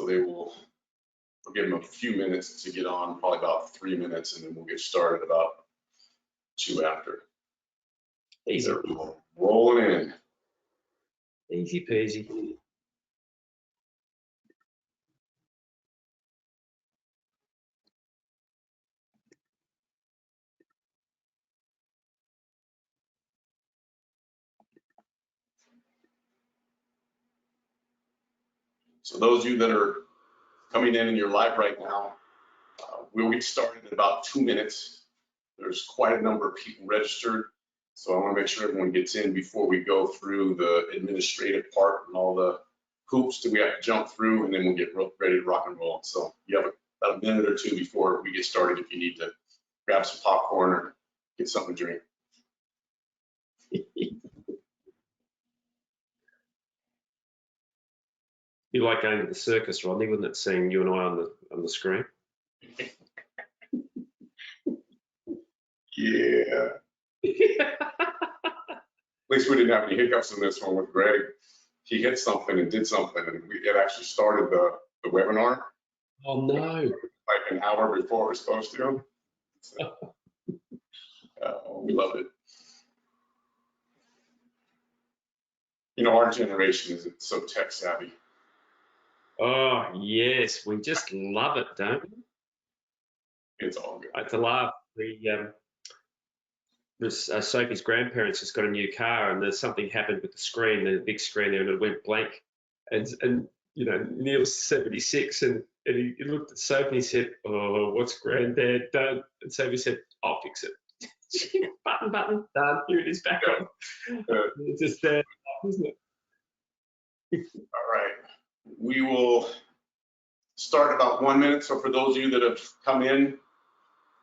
So we'll give them a few minutes to get on, probably about 3 minutes, and then we'll get started about 2 after. Easy. They're rolling in. Easy peasy. So those of you that are coming in your live right now, we'll get started in about 2 minutes. There's quite a number of people registered, so I want to make sure everyone gets in before we go through the administrative part and all the hoops that we have to jump through, and then we'll get ready to rock and roll. So you have about a minute or two before we get started if you need to grab some popcorn or get something to drink. You like going to the circus, Rodney, wouldn't it, seeing you and I on the screen? Yeah. At least we didn't have any hiccups in this one with Greg. He hit something and did something, and it actually started the webinar. Oh no! Like an hour before it was supposed to. So, we love it. You know, our generation isn't so tech savvy. Oh yes, we just love it, don't we? It's all good. I had to laugh. Sophie's grandparents just got a new car, and there's something happened with the screen, the big screen there, and it went blank. And you know, Neil's 76, and he looked at Sophie and he said, "Oh, what's Granddad done?" And Sophie said, "I'll fix it." button, done. Here it is back on. It's just there, isn't it? All right, we will start about 1 minute. So for those of you that have come in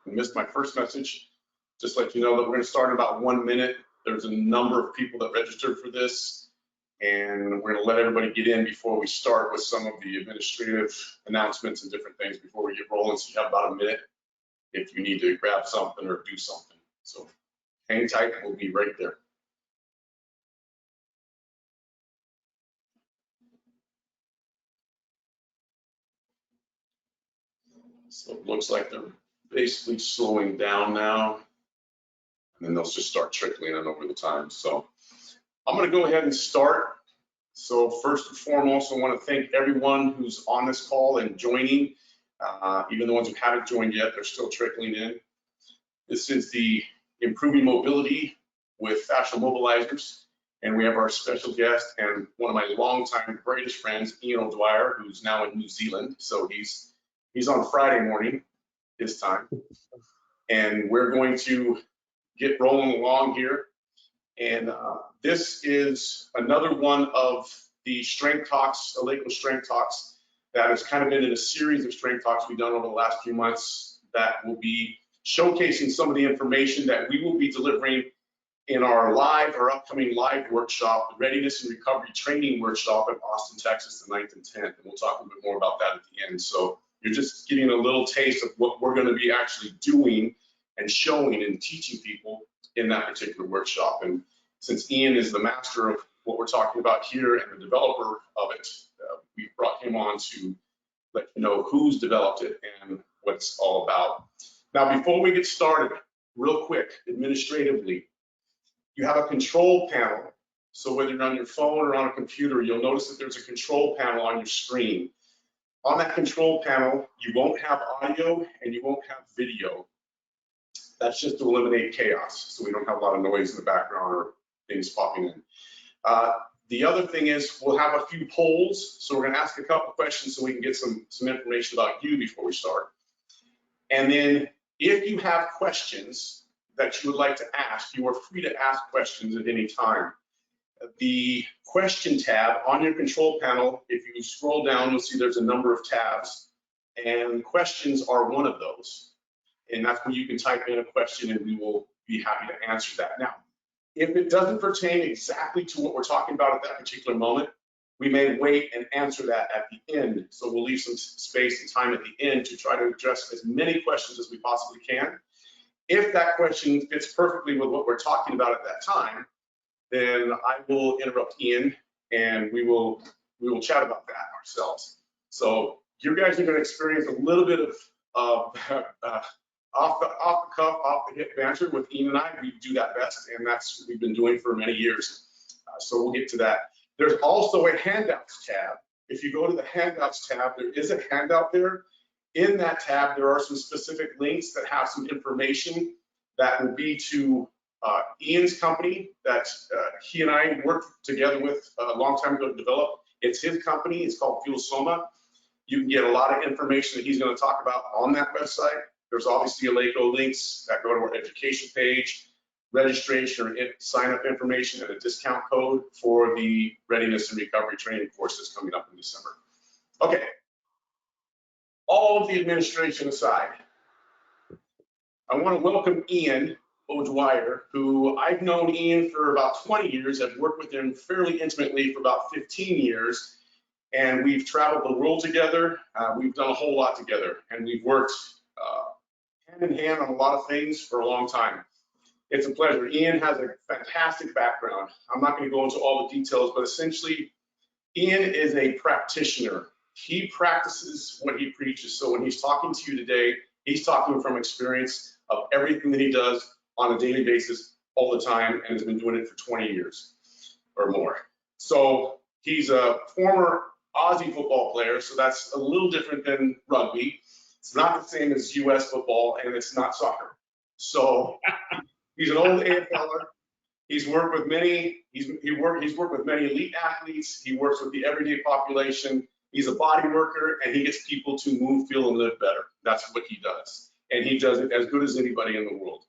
and missed my first message, just let you know that we're going to start in about 1 minute. There's a number of people that registered for this, and we're going to let everybody get in before we start with some of the administrative announcements and different things before we get rolling. So you have about a minute if you need to grab something or do something. So hang tight, we'll be right there. So it looks like they're basically slowing down now, and then they'll just start trickling in over the time. So I'm going to go ahead and start. So first and foremost, I want to thank everyone who's on this call and joining. Even the ones who haven't joined yet, they're still trickling in. This is the Improving Mobility with Fascial Mobilizers, and we have our special guest and one of my longtime greatest friends, Ian O'Dwyer, who's now in New Zealand. So he's on Friday morning, his time, and we're going to get rolling along here. And this is another one of the strength talks, Eleiko strength talks, that has kind of been in a series of strength talks we've done over the last few months that will be showcasing some of the information that we will be delivering in our upcoming live workshop, the Readiness and Recovery Training Workshop in Austin, Texas, the 9th and 10th. And we'll talk a bit more about that at the end. So you're just getting a little taste of what we're going to be actually doing and showing and teaching people in that particular workshop. And since Ian is the master of what we're talking about here and the developer of it, we brought him on to let you know who's developed it and what it's all about. Now, before we get started, real quick, administratively, you have a control panel. So whether you're on your phone or on a computer, you'll notice that there's a control panel on your screen. On that control panel, you won't have audio and you won't have video. That's just to eliminate chaos, so we don't have a lot of noise in the background or things popping in. The other thing is we'll have a few polls, so we're going to ask a couple questions so we can get some information about you before we start. And then if you have questions that you would like to ask, you are free to ask questions at any time. The question tab on your control panel, if you scroll down, you'll see there's a number of tabs, and questions are one of those. And that's where you can type in a question and we will be happy to answer that. Now, if it doesn't pertain exactly to what we're talking about at that particular moment, we may wait and answer that at the end. So we'll leave some space and time at the end to try to address as many questions as we possibly can. If that question fits perfectly with what we're talking about at that time, then I will interrupt Ian and we will chat about that ourselves. So you guys are going to experience a little bit of off the cuff, off the hip banter with Ian and I. We do that best, and that's what we've been doing for many years. So we'll get to that. There's also a handouts tab. If you go to the handouts tab, there is a handout there. In that tab, there are some specific links that have some information that will be to Ian's company that he and I worked together with a long time ago to develop. It's his company. It's called Fuel Soma. You can get a lot of information that he's going to talk about on that website. There's obviously Eleiko links that go to our education page, registration or sign-up information, and a discount code for the readiness and recovery training course that's coming up in December. Okay, all of the administration aside, I want to welcome Ian O'Dwyer, who I've known Ian for about 20 years. I've worked with him fairly intimately for about 15 years, and we've traveled the world together. We've done a whole lot together, and we've worked hand in hand on a lot of things for a long time. It's a pleasure. Ian has a fantastic background. I'm not going to go into all the details, but essentially, Ian is a practitioner. He practices what he preaches. So when he's talking to you today, he's talking from experience of everything that he does on a daily basis all the time, and has been doing it for 20 years or more. So he's a former Aussie football player, so that's a little different than rugby. It's not the same as US football, and it's not soccer. So he's an old AFLer. He's worked with many. He's worked with many elite athletes. He works with the everyday population. He's a body worker, and he gets people to move, feel, and live better. That's what he does, and he does it as good as anybody in the world.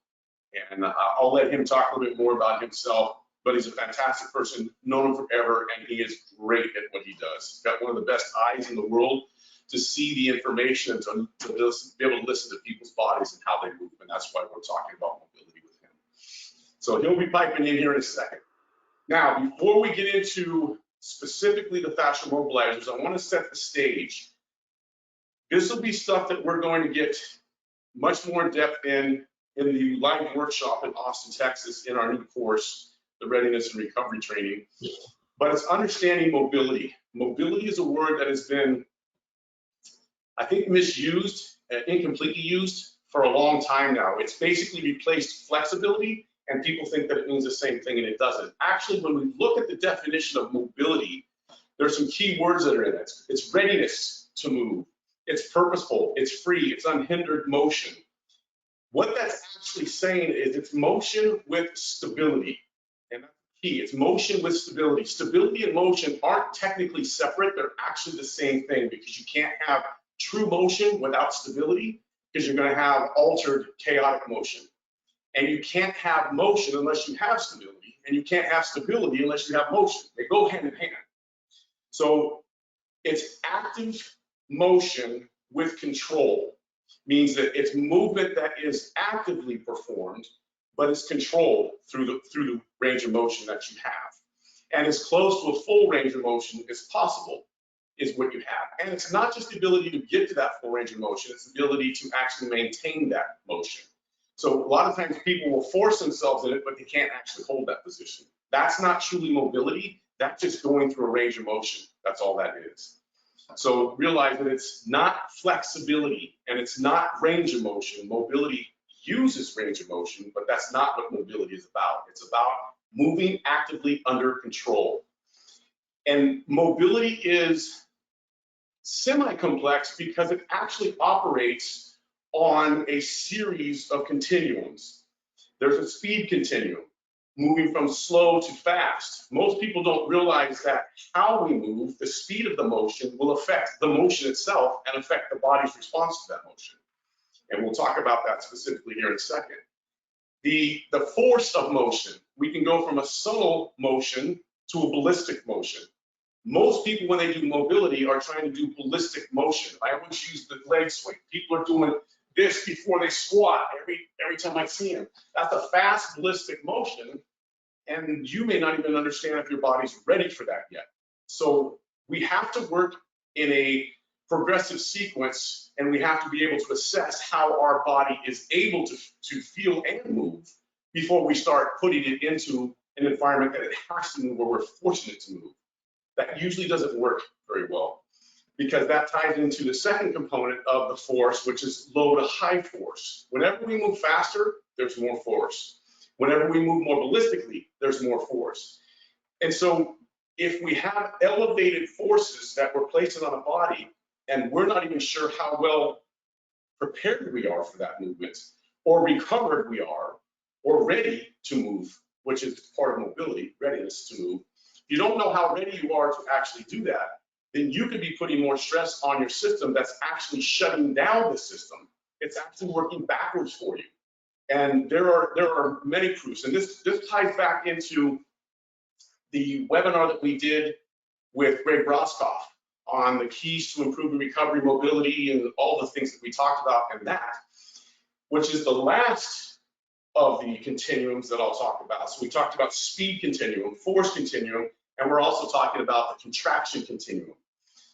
And I'll let him talk a little bit more about himself. But he's a fantastic person, known him forever, and he is great at what he does. He's got one of the best eyes in the world to see the information and to be able to listen to people's bodies and how they move, and that's why we're talking about mobility with him. So he'll be piping in here in a second. Now, before we get into specifically the fascial mobilizers, I want to set the stage. This will be stuff that we're going to get much more in depth in the live workshop in Austin, Texas, in our new course, the Readiness and Recovery Training. But it's understanding mobility. Mobility is a word that has been, I think, misused, incompletely used for a long time now. It's basically replaced flexibility, and people think that it means the same thing, and it doesn't. Actually, when we look at the definition of mobility, there's some key words that are in it. It's readiness to move. It's purposeful. It's free. It's unhindered motion. What that's actually saying is it's motion with stability. And that's key. It's motion with stability. Stability and motion aren't technically separate. They're actually the same thing, because you can't have true motion without stability, because you're going to have altered chaotic motion. And you can't have motion unless you have stability, and you can't have stability unless you have motion. They go hand in hand. So it's active motion with control. Means that it's movement that is actively performed, but it's controlled through the range of motion that you have. And as close to a full range of motion as possible is what you have. And it's not just the ability to get to that full range of motion, it's the ability to actually maintain that motion. So a lot of times people will force themselves in it, but they can't actually hold that position. That's not truly mobility, that's just going through a range of motion. That's all that is. So realize that it's not flexibility and it's not range of motion. Mobility uses range of motion, but that's not what mobility is about. It's about moving actively under control. And mobility is semi-complex because it actually operates on a series of continuums. There's a speed continuum, moving from slow to fast. Most people don't realize that how we move, the speed of the motion, will affect the motion itself and affect the body's response to that motion. And we'll talk about that specifically here in a second. The force of motion, we can go from a subtle motion to a ballistic motion. Most people, when they do mobility, are trying to do ballistic motion. I always use the leg swing. People are doing this before they squat every time I see them. That's a fast ballistic motion, and you may not even understand if your body's ready for that yet. So we have to work in a progressive sequence, and we have to be able to assess how our body is able to feel and move before we start putting it into an environment that it has to move, where we're forcing it to move. That usually doesn't work very well. because that ties into the second component of the force, which is low to high force. Whenever we move faster, there's more force. Whenever we move more ballistically, there's more force. And so if we have elevated forces that we're placing on a body and we're not even sure how well prepared we are for that movement, or recovered we are, or ready to move, which is part of mobility, readiness to move. If you don't know how ready you are to actually do that, then you could be putting more stress on your system that's actually shutting down the system. It's actually working backwards for you. And there are many proofs. And this ties back into the webinar that we did with Greg Broskoff on the keys to improving recovery, mobility, and all the things that we talked about in that, which is the last of the continuums that I'll talk about. So we talked about speed continuum, force continuum, and we're also talking about the contraction continuum.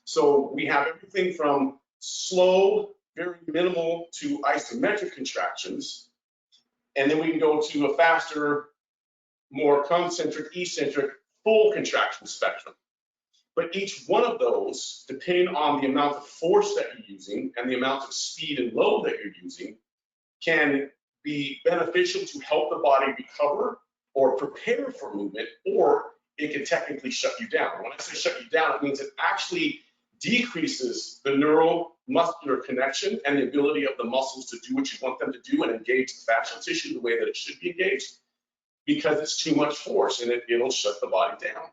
So we have everything from slow, very minimal to isometric contractions, and then we can go to a faster, more concentric, eccentric, full contraction spectrum. But each one of those, depending on the amount of force that you're using and the amount of speed and load that you're using, can be beneficial to help the body recover or prepare for movement, or it can technically shut you down. When I say shut you down, it means it actually decreases the neuromuscular connection and the ability of the muscles to do what you want them to do and engage the fascial tissue the way that it should be engaged, because it's too much force and it'll shut the body down.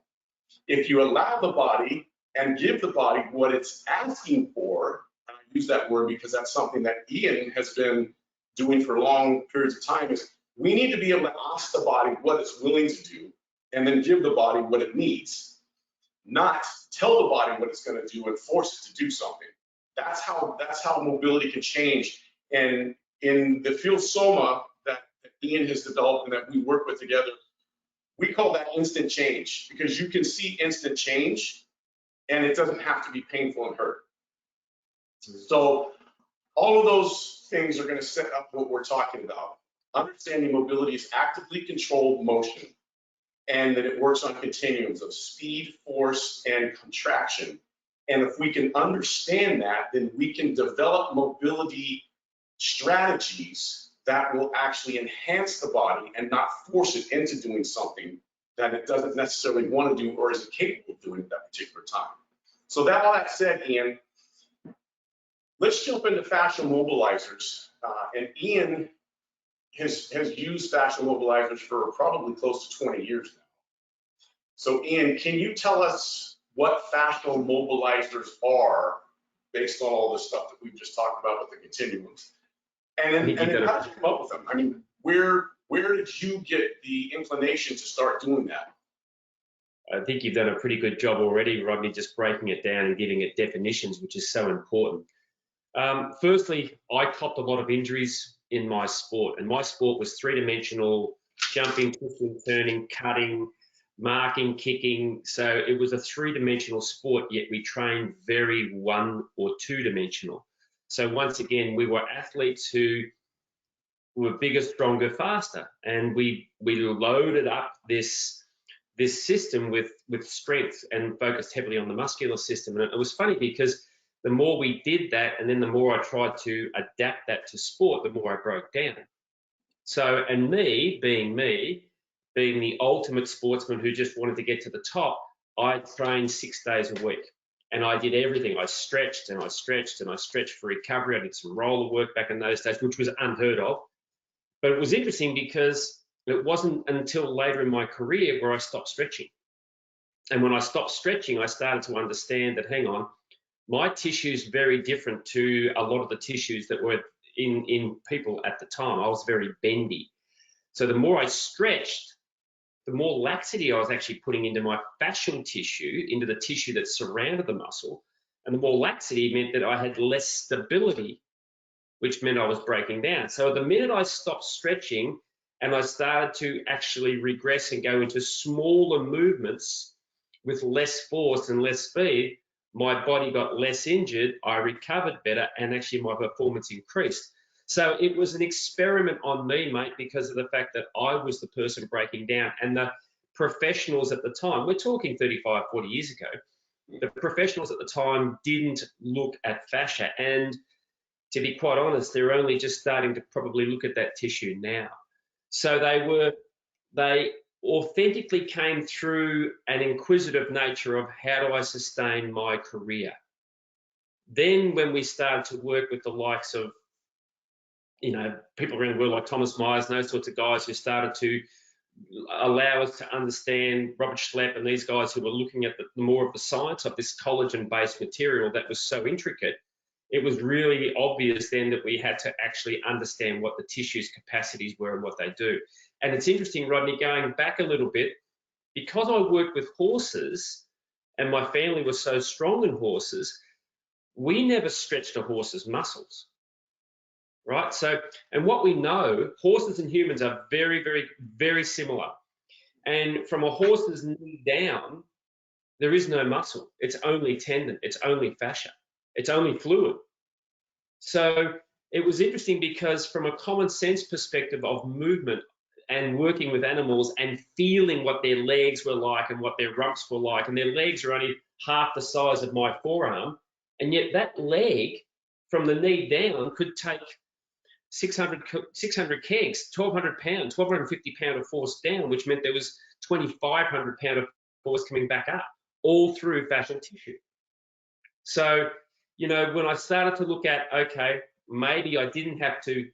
If you allow the body and give the body what it's asking for, and I use that word because that's something that Ian has been doing for long periods of time, is we need to be able to ask the body what it's willing to do and then give the body what it needs, not tell the body what it's going to do and force it to do something. That's how mobility can change. And in the field soma that Ian has developed and that we work with together, we call that instant change, because you can see instant change and it doesn't have to be painful and hurt. So all of those things are going to set up what we're talking about. Understanding mobility is actively controlled motion, and that it works on continuums of speed, force, and contraction. And if we can understand that, then we can develop mobility strategies that will actually enhance the body and not force it into doing something that it doesn't necessarily want to do or isn't capable of doing at that particular time. So that all that said, Ian, let's jump into fascial mobilizers. And Ian has used fascial mobilizers for probably close to 20 years now. So Ian, can you tell us what fascial mobilizers are based on all the stuff that we've just talked about with the continuums? And then how did you come up with them? I mean, where did you get the inclination to start doing that? I think you've done a pretty good job already, Rodney, just breaking it down and giving it definitions, which is so important. Firstly, I copped a lot of injuries in my sport, and my sport was three-dimensional: jumping, twisting, turning, cutting, marking, kicking. So it was a three-dimensional sport, yet we trained very one or two-dimensional. So once again, we were athletes who were bigger, stronger, faster, and we loaded up this system with strength and focused heavily on the muscular system. And it was funny because the more we did that, and then the more I tried to adapt that to sport, the more I broke down. So, and me being the ultimate sportsman who just wanted to get to the top, I trained 6 days a week. And I did everything. I stretched and I stretched and I stretched for recovery. I did some roller work back in those days, which was unheard of. But it was interesting because it wasn't until later in my career where I stopped stretching. And when I stopped stretching, I started to understand that, hang on, my tissue is very different to a lot of the tissues that were in people at the time. I was very bendy. So the more I stretched, the more laxity I was actually putting into my fascial tissue, into the tissue that surrounded the muscle. And the more laxity meant that I had less stability, which meant I was breaking down. So the minute I stopped stretching and I started to actually regress and go into smaller movements with less force and less speed, my body got less injured, I recovered better, and actually my performance increased. So it was an experiment on me, mate, because of the fact that I was the person breaking down. And the professionals at the time, we're talking 35, 40 years ago, The professionals at the time didn't look at fascia, and to be quite honest, they're only just starting to probably look at that tissue now. So they authentically came through an inquisitive nature of how do I sustain my career. Then when we started to work with the likes of, people around the world like Thomas Myers and those sorts of guys who started to allow us to understand Robert Schlepp and these guys who were looking at the more of the science of this collagen-based material that was so intricate, it was really obvious then that we had to actually understand what the tissue's capacities were and what they do. And it's interesting, Rodney, going back a little bit, because I worked with horses and my family was so strong in horses, we never stretched a horse's muscles, right? So, and what we know, horses and humans are very, very, very similar. And from a horse's knee down, there is no muscle. It's only tendon. It's only fascia. It's only fluid. So it was interesting because from a common sense perspective of movement and working with animals and feeling what their legs were like and what their rumps were like, and their legs are only half the size of my forearm, and yet that leg from the knee down could take 600 kegs, 1,200 pounds, 1,250 pound of force down, which meant there was 2,500 pound of force coming back up, all through fascial tissue. So, when I started to look at, okay, maybe I didn't have to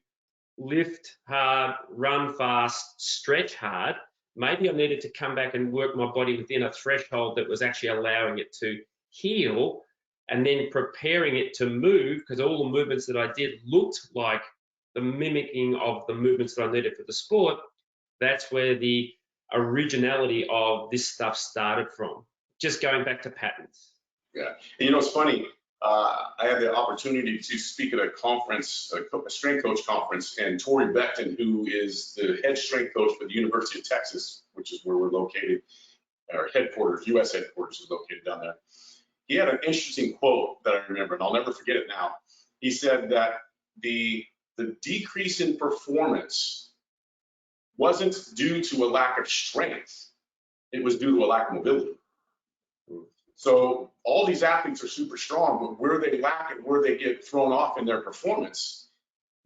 lift hard, run fast, stretch hard, maybe I needed to come back and work my body within a threshold that was actually allowing it to heal and then preparing it to move, because all the movements that I did looked like the mimicking of the movements that I needed for the sport. That's where the originality of this stuff started from, just going back to patterns. Yeah, and it's funny, I had the opportunity to speak at a conference, a strength coach conference, and Tori Becton, who is the head strength coach for the University of Texas, which is where we're located, our headquarters, U.S. headquarters is located down there. He had an interesting quote that I remember, and I'll never forget it now. He said that the decrease in performance wasn't due to a lack of strength, it was due to a lack of mobility. So all these athletes are super strong, but where they lack it, where they get thrown off in their performance,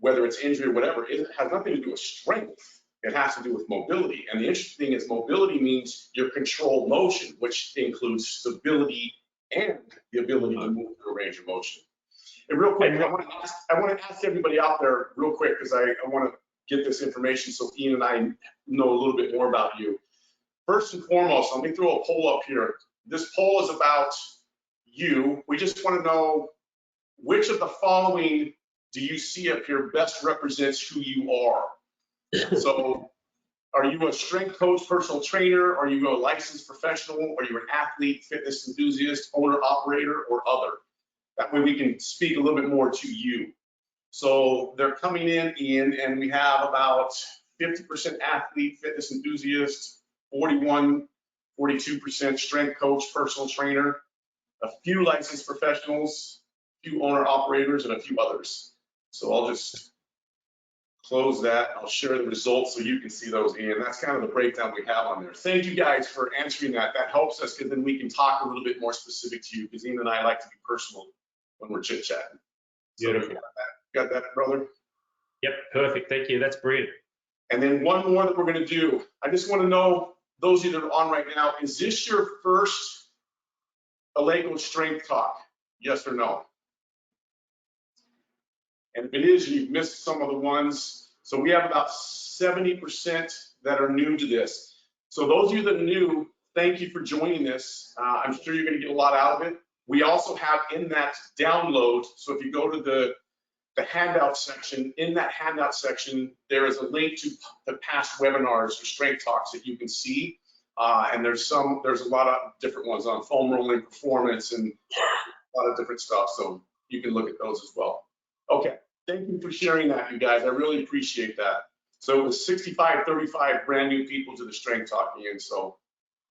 whether it's injury or whatever, it has nothing to do with strength. It has to do with mobility. And the interesting thing is mobility means your controlled motion, which includes stability and the ability to move through a range of motion. And real quick, I want to ask everybody out there real quick, because I want to get this information so Ian and I know a little bit more about you. First and foremost, let me throw a poll up here. This poll is about you. We just want to know, which of the following do you see up here best represents who you are? So are you a strength coach, personal trainer? Are you a licensed professional? Are you an athlete, fitness enthusiast, owner, operator, or other? That way we can speak a little bit more to you. So they're coming in, Ian, and we have about 50% athlete, fitness enthusiast, 42% strength coach, personal trainer, a few licensed professionals, a few owner operators, and a few others. So I'll just close that. I'll share the results so you can see those, Ian. That's kind of the breakdown we have on there. Thank you guys for answering that. That helps us, because then we can talk a little bit more specific to you, because Ian and I like to be personal when we're chit-chatting. Beautiful. So got that, brother? Yep, perfect. Thank you. That's brilliant. And then one more that we're going to do. I just want to know, those of you that are on right now, is this your first Eleiko Strength Talk? Yes or no? And if it is, you've missed some of the ones. So we have about 70% that are new to this. So those of you that are new, thank you for joining this. I'm sure you're going to get a lot out of it. We also have in that download, so if you go to the handout section, in that handout section, there is a link to the past webinars or strength talks that you can see. And there's a lot of different ones on foam rolling performance and a lot of different stuff. So you can look at those as well. Okay, thank you for sharing that, you guys. I really appreciate that. So it was 65-35 brand new people to the strength talk, Ian. So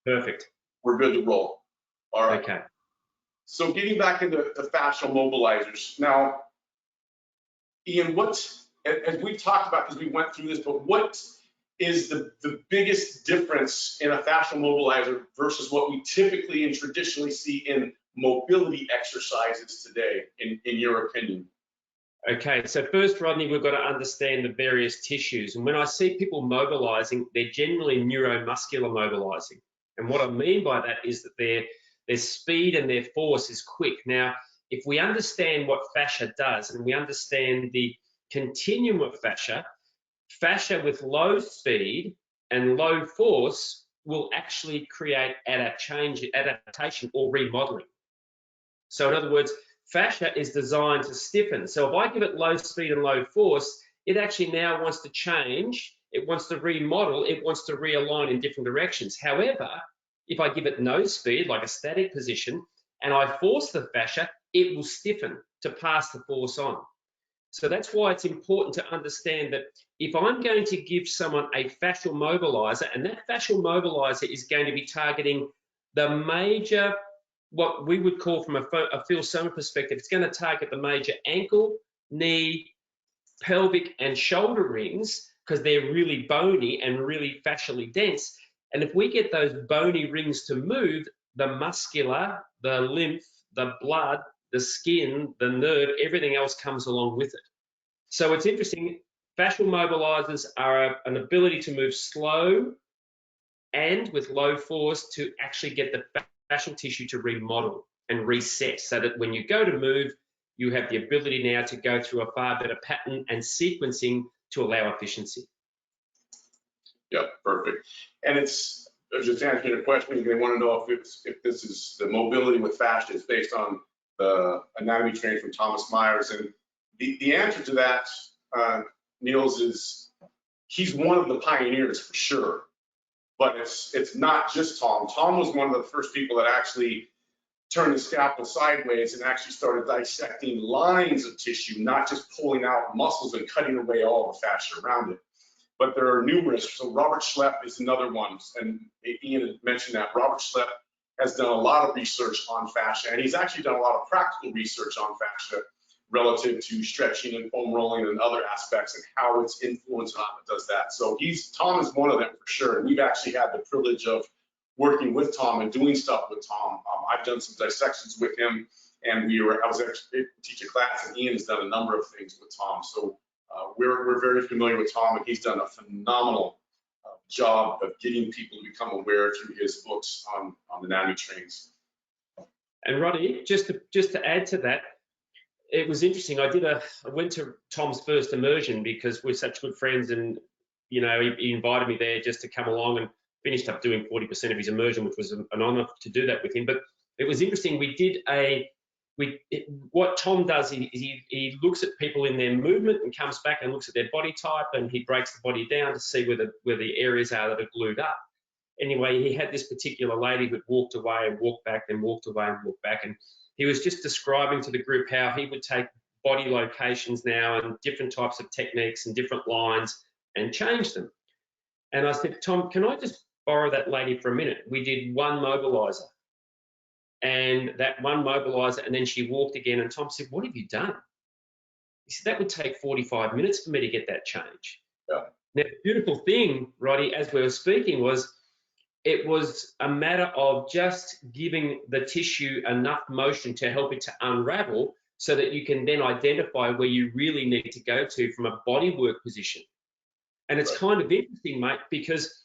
perfect. We're good to roll. All right. Okay. So getting back into the fascial mobilizers. Now, Ian, as we've talked about, because we went through this, but what is the biggest difference in a fascial mobilizer versus what we typically and traditionally see in mobility exercises today, in your opinion? Okay, so first, Rodney, we've got to understand the various tissues. And when I see people mobilizing, they're generally neuromuscular mobilizing. And what I mean by that is that their speed and their force is quick. Now, if we understand what fascia does and we understand the continuum of fascia, fascia with low speed and low force will actually create adaptation or remodeling. So in other words, fascia is designed to stiffen. So if I give it low speed and low force, it actually now wants to change, it wants to remodel, it wants to realign in different directions. However, if I give it no speed, like a static position, and I force the fascia, it will stiffen to pass the force on. So that's why it's important to understand that if I'm going to give someone a fascial mobilizer, and that fascial mobilizer is going to be targeting the major, what we would call from a Phil Sommer perspective, it's going to target the major ankle, knee, pelvic, and shoulder rings because they're really bony and really fascially dense. And if we get those bony rings to move, the muscular, the lymph, the blood, the skin, the nerve, everything else comes along with it. So it's interesting, fascial mobilizers are an ability to move slow and with low force to actually get the fascial tissue to remodel and reset so that when you go to move, you have the ability now to go through a far better pattern and sequencing to allow efficiency. Yeah, perfect. And it's just answering your question, they want to know if this is the mobility with fascia is based on the anatomy training from Thomas Myers. And the answer to that, Niels, is he's one of the pioneers for sure. But it's not just Tom. Tom was one of the first people that actually turned the scalpel sideways and actually started dissecting lines of tissue, not just pulling out muscles and cutting away all the fascia around it. But there are numerous. So Robert Schlepp is another one, and Ian had mentioned that. Robert Schlepp has done a lot of research on fascia, and he's actually done a lot of practical research on fascia relative to stretching and foam rolling and other aspects and how it's influenced on it does that. So Tom is one of them for sure. And we've actually had the privilege of working with Tom and doing stuff with Tom. I've done some dissections with him, and I was actually teaching a class, and Ian has done a number of things with Tom. So we're very familiar with Tom, and he's done a phenomenal job of getting people to become aware through his books on anatomy trains. And Roddy, just to add to that, it was interesting. I went to Tom's first immersion because we're such good friends, and he invited me there just to come along, and finished up doing 40% of his immersion, which was an honor to do that with him. But it was interesting. What Tom does is he looks at people in their movement and comes back and looks at their body type, and he breaks the body down to see where the areas are that are glued up. Anyway, he had this particular lady who walked away and walked back, then walked away and walked back, and he was just describing to the group how he would take body locations now and different types of techniques and different lines and change them. And I said, Tom, can I just borrow that lady for a minute? We did one mobilizer, and that one mobilizer, and then she walked again, and Tom said, what have you done? He said, that would take 45 minutes for me to get that change. Yeah. Now, the beautiful thing, Roddy, as we were speaking, was it was a matter of just giving the tissue enough motion to help it to unravel so that you can then identify where you really need to go to from a bodywork position. And it's kind of interesting, mate, because,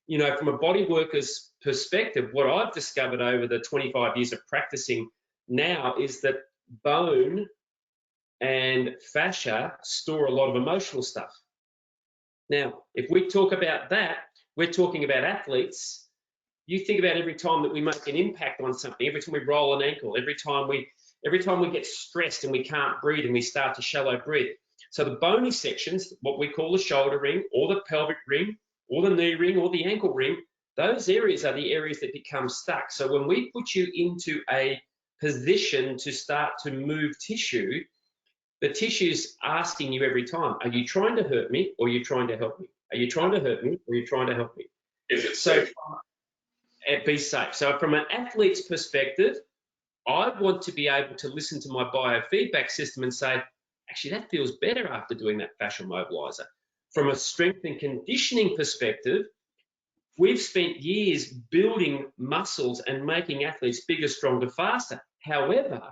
from a bodyworker's perspective, what I've discovered over the 25 years of practicing now is that bone and fascia store a lot of emotional stuff. Now, if we talk about that, we're talking about athletes. You think about every time that we make an impact on something, every time we roll an ankle, every time we get stressed and we can't breathe and we start to shallow breathe. So the bony sections, what we call the shoulder ring or the pelvic ring or the knee ring or the ankle ring, those areas are the areas that become stuck. So when we put you into a position to start to move tissue, the tissue's asking you every time, are you trying to hurt me or are you trying to help me? Are you trying to hurt me or are you trying to help me? Is it safe? Be safe. So from an athlete's perspective, I want to be able to listen to my biofeedback system and say, actually, that feels better after doing that fascial mobilizer. from a strength and conditioning perspective, we've spent years building muscles and making athletes bigger, stronger, faster. However,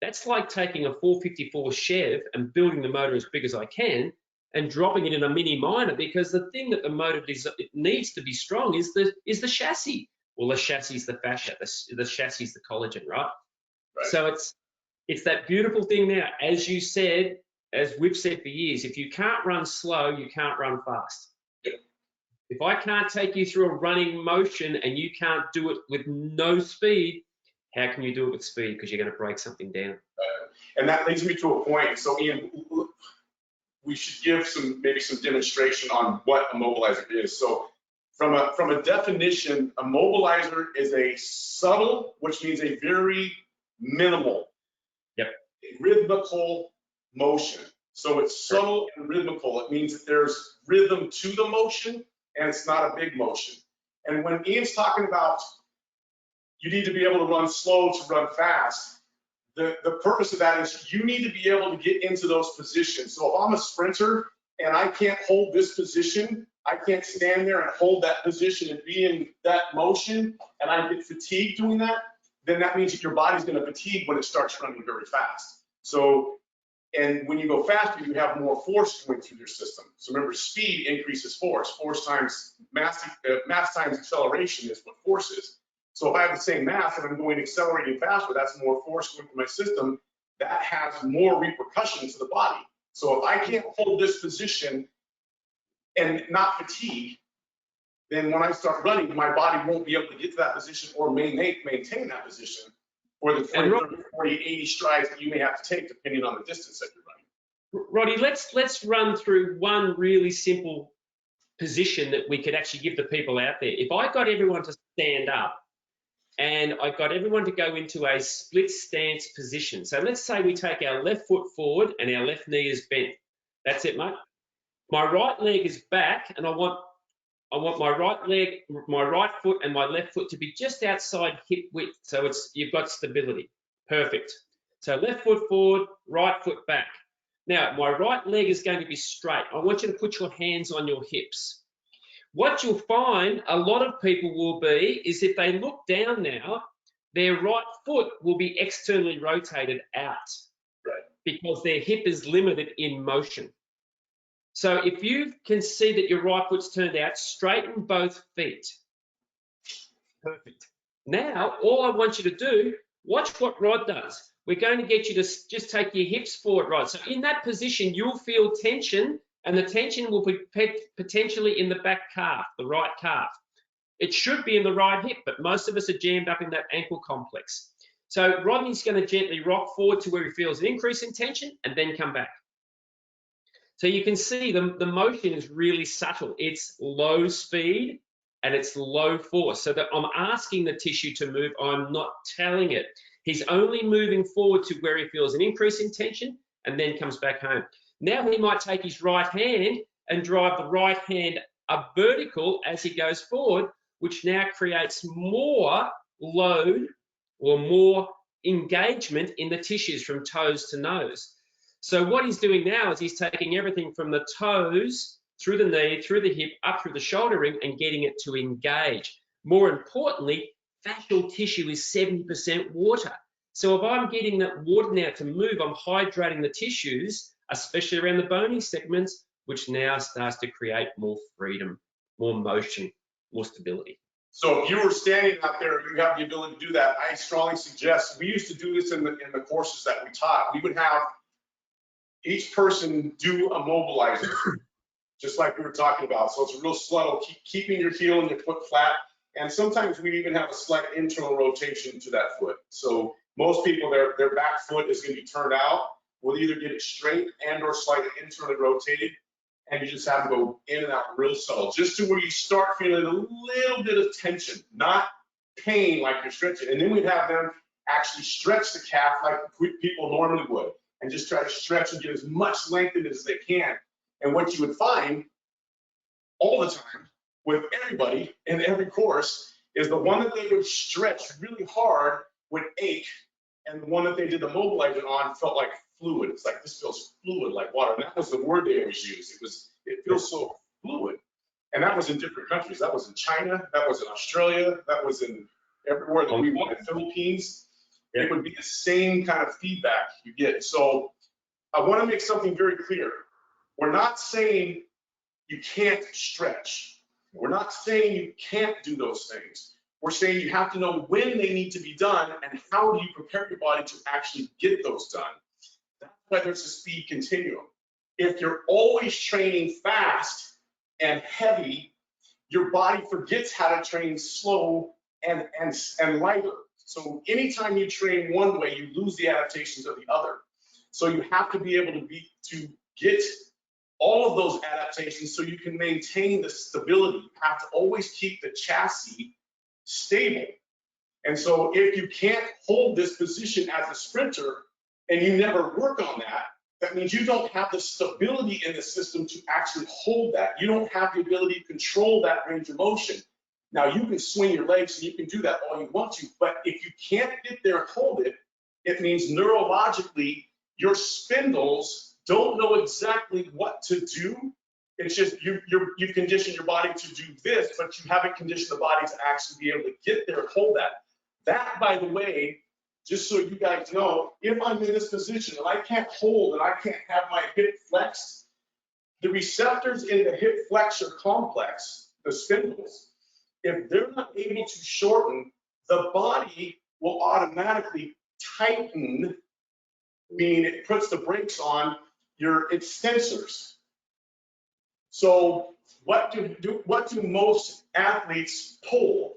that's like taking a 454 Chev and building the motor as big as I can and dropping it in a mini minor, because the thing that the motor needs to be strong is the chassis. Well, the chassis is the fascia, the chassis is the collagen, right? So it's that beautiful thing now, as you said, as we've said for years, if you can't run slow, you can't run fast. If I can't take you through a running motion and you can't do it with no speed, how can you do it with speed? Because you're going to break something down. And that leads me to a point. So Ian, we should give maybe some demonstration on what a mobilizer is. So from a definition, a mobilizer is a subtle, which means a very minimal, rhythmical motion. So it's subtle and rhythmical. It means that there's rhythm to the motion and it's not a big motion. And when Ian's talking about you need to be able to run slow to run fast, the purpose of that is you need to be able to get into those positions. So if I'm a sprinter and I can't hold this position, I can't stand there and hold that position and be in that motion, and I get fatigued doing that, then that means that your body's going to fatigue when it starts running very fast. So, and when you go faster, you have more force going through your system. So remember, speed increases force. Force times mass times acceleration is what force is. So if I have the same mass and I'm going accelerating faster, that's more force going through my system. That has more repercussions to the body. So if I can't hold this position and not fatigue, then when I start running, my body won't be able to get to that position or maintain that position for the 20, 30, 40, 80 strides that you may have to take depending on the distance that you're running. Roddy, let's run through one really simple position that we could actually give the people out there. If I got everyone to stand up and I got everyone to go into a split stance position. So let's say we take our left foot forward and our left knee is bent. That's it, mate. My right leg is back, and I want my right leg, my right foot and my left foot to be just outside hip width. So you've got stability. Perfect. So left foot forward, right foot back. Now, my right leg is going to be straight. I want you to put your hands on your hips. What you'll find a lot of people will be is if they look down now, their right foot will be externally rotated out because their hip is limited in motion. So if you can see that your right foot's turned out, straighten both feet. Perfect. Now, all I want you to do, watch what Rod does. We're going to get you to just take your hips forward, Rod. So in that position, you'll feel tension, and the tension will be potentially in the back calf, the right calf. It should be in the right hip, but most of us are jammed up in that ankle complex. So Rodney's going to gently rock forward to where he feels an increase in tension and then come back. So you can see the motion is really subtle. It's low speed and it's low force. So that I'm asking the tissue to move, I'm not telling it. He's only moving forward to where he feels an increase in tension and then comes back home. Now he might take his right hand and drive the right hand up vertical as he goes forward, which now creates more load or more engagement in the tissues from toes to nose. So what he's doing now is he's taking everything from the toes, through the knee, through the hip, up through the shoulder ring and getting it to engage. More importantly, fascial tissue is 70% water. So if I'm getting that water now to move, I'm hydrating the tissues, especially around the bony segments, which now starts to create more freedom, more motion, more stability. So if you were standing out there, you have the ability to do that. I strongly suggest, we used to do this in the courses that we taught. We would have each person do a mobilizer, just like we were talking about. So it's real slow, keeping your heel and your foot flat. And sometimes we even have a slight internal rotation to that foot. So most people, their back foot is going to be turned out. We'll either get it straight and or slightly internally rotated. And you just have to go in and out real subtle, just to where you start feeling a little bit of tension, not pain like you're stretching. And then we'd have them actually stretch the calf like people normally would, and just try to stretch and get as much lengthened as they can. And what you would find all the time with everybody in every course is the one that they would stretch really hard would ache, and the one that they did the mobilizer on felt like fluid. It's like, this feels fluid like water. And that was the word they always used. It feels so fluid. And that was in different countries. That was in China, that was in Australia, that was in everywhere that we went, in the Philippines. It would be the same kind of feedback you get. So I want to make something very clear. We're not saying you can't stretch. We're not saying you can't do those things. We're saying you have to know when they need to be done and how do you prepare your body to actually get those done. That's why there's a speed continuum. If you're always training fast and heavy, your body forgets how to train slow and lighter. So anytime you train one way, you lose the adaptations of the other. So you have to be able to get all of those adaptations so you can maintain the stability. You have to always keep the chassis stable. And so if you can't hold this position as a sprinter and you never work on that, that means you don't have the stability in the system to actually hold that. You don't have the ability to control that range of motion. Now you can swing your legs and you can do that all you want to, but if you can't get there and hold it, it means neurologically your spindles don't know exactly what to do. It's just you've conditioned your body to do this, but you haven't conditioned the body to actually be able to get there and hold that. That, by the way, just so you guys know, if I'm in this position and I can't hold and I can't have my hip flexed, the receptors in the hip flexor complex, the spindles, if they're not able to shorten, the body will automatically tighten, meaning it puts the brakes on your extensors. So what do most athletes pull?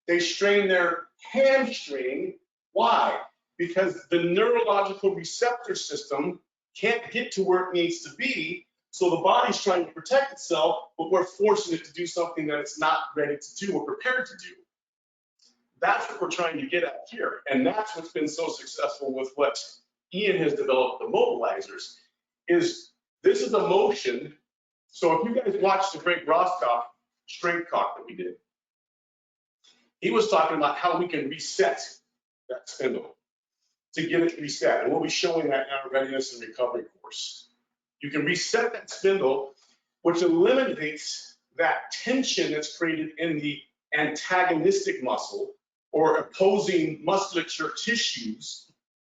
They strain their hamstring. Why? Because the neurological receptor system can't get to where it needs to be. So the body's trying to protect itself, but we're forcing it to do something that it's not ready to do or prepared to do. That's what we're trying to get at here. And that's what's been so successful with what Ian has developed, the Mobilizers, is this is a motion. So if you guys watched the Greg Rostock strength talk that we did, he was talking about how we can reset that spindle to get it reset. And we'll be showing that in our readiness and recovery course. You can reset that spindle, which eliminates that tension that's created in the antagonistic muscle or opposing musculature tissues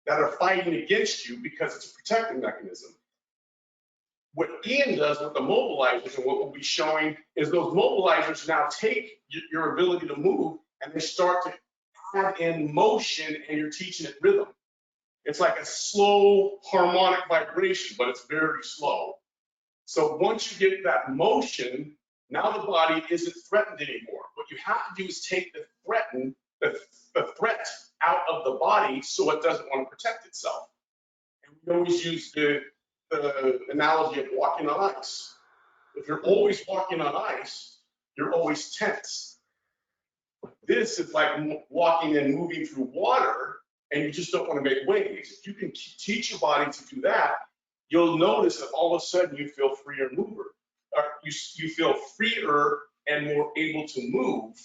that are fighting against you because it's a protective mechanism. What Ian does with the mobilizers and what we'll be showing is those mobilizers now take your ability to move and they start to add in motion and you're teaching it rhythm. It's like a slow harmonic vibration, but it's very slow. So once you get that motion, now the body isn't threatened anymore. What you have to do is take the threat out of the body so it doesn't want to protect itself. And we always use the analogy of walking on ice. If you're always walking on ice, you're always tense. This is like walking and moving through water, and you just don't want to make waves. If you can teach your body to do that, you'll notice that all of a sudden you feel freer and mover. You feel freer and more able to move.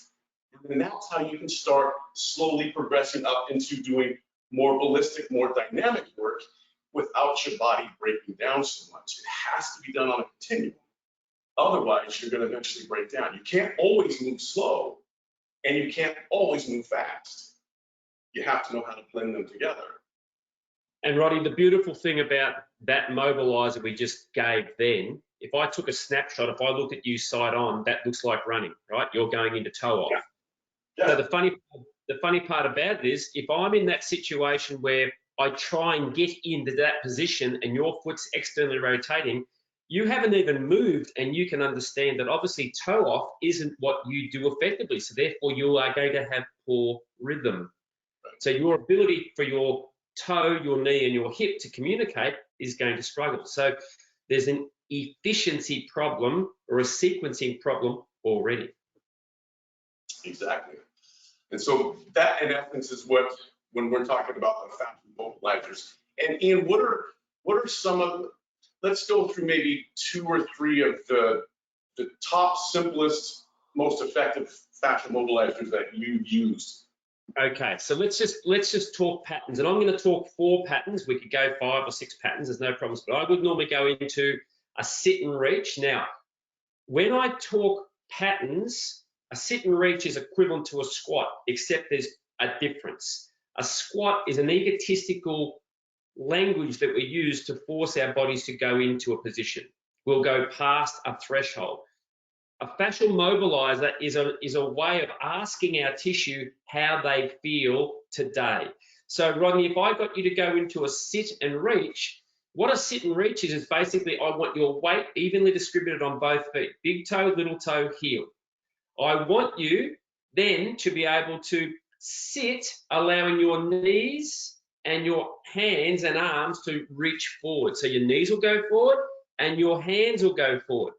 And then that's how you can start slowly progressing up into doing more ballistic, more dynamic work without your body breaking down so much. It has to be done on a continuum. Otherwise, you're going to eventually break down. You can't always move slow, and you can't always move fast. You have to know how to blend them together. And Roddy, the beautiful thing about that mobilizer we just gave then, if I took a snapshot, if I look at you side on, that looks like running, right? You're going into toe off. Yeah. Yeah. So the funny part about it is, if I'm in that situation where I try and get into that position and your foot's externally rotating, you haven't even moved, and you can understand that obviously toe off isn't what you do effectively. So therefore you are going to have poor rhythm. So your ability for your toe, your knee and your hip to communicate is going to struggle. So there's an efficiency problem or a sequencing problem already. Exactly. And so that in essence is what, when we're talking about the Fascial mobilizers. And Ian, what are some of, let's go through maybe 2 or 3 of the top, simplest, most effective Fascial mobilizers that you've used. Okay, so let's just talk patterns, and I'm going to talk 4 patterns. We could go 5 or 6 patterns, there's no problems, but I would normally go into a sit and reach. Now, when I talk patterns, a sit and reach is equivalent to a squat, except there's a difference. A squat is an egotistical language that we use to force our bodies to go into a position. We'll go past a threshold. A fascial mobilizer is a way of asking our tissue how they feel today. So, Rodney, if I got you to go into a sit and reach, what a sit and reach is basically I want your weight evenly distributed on both feet, big toe, little toe, heel. I want you then to be able to sit, allowing your knees and your hands and arms to reach forward. So your knees will go forward and your hands will go forward.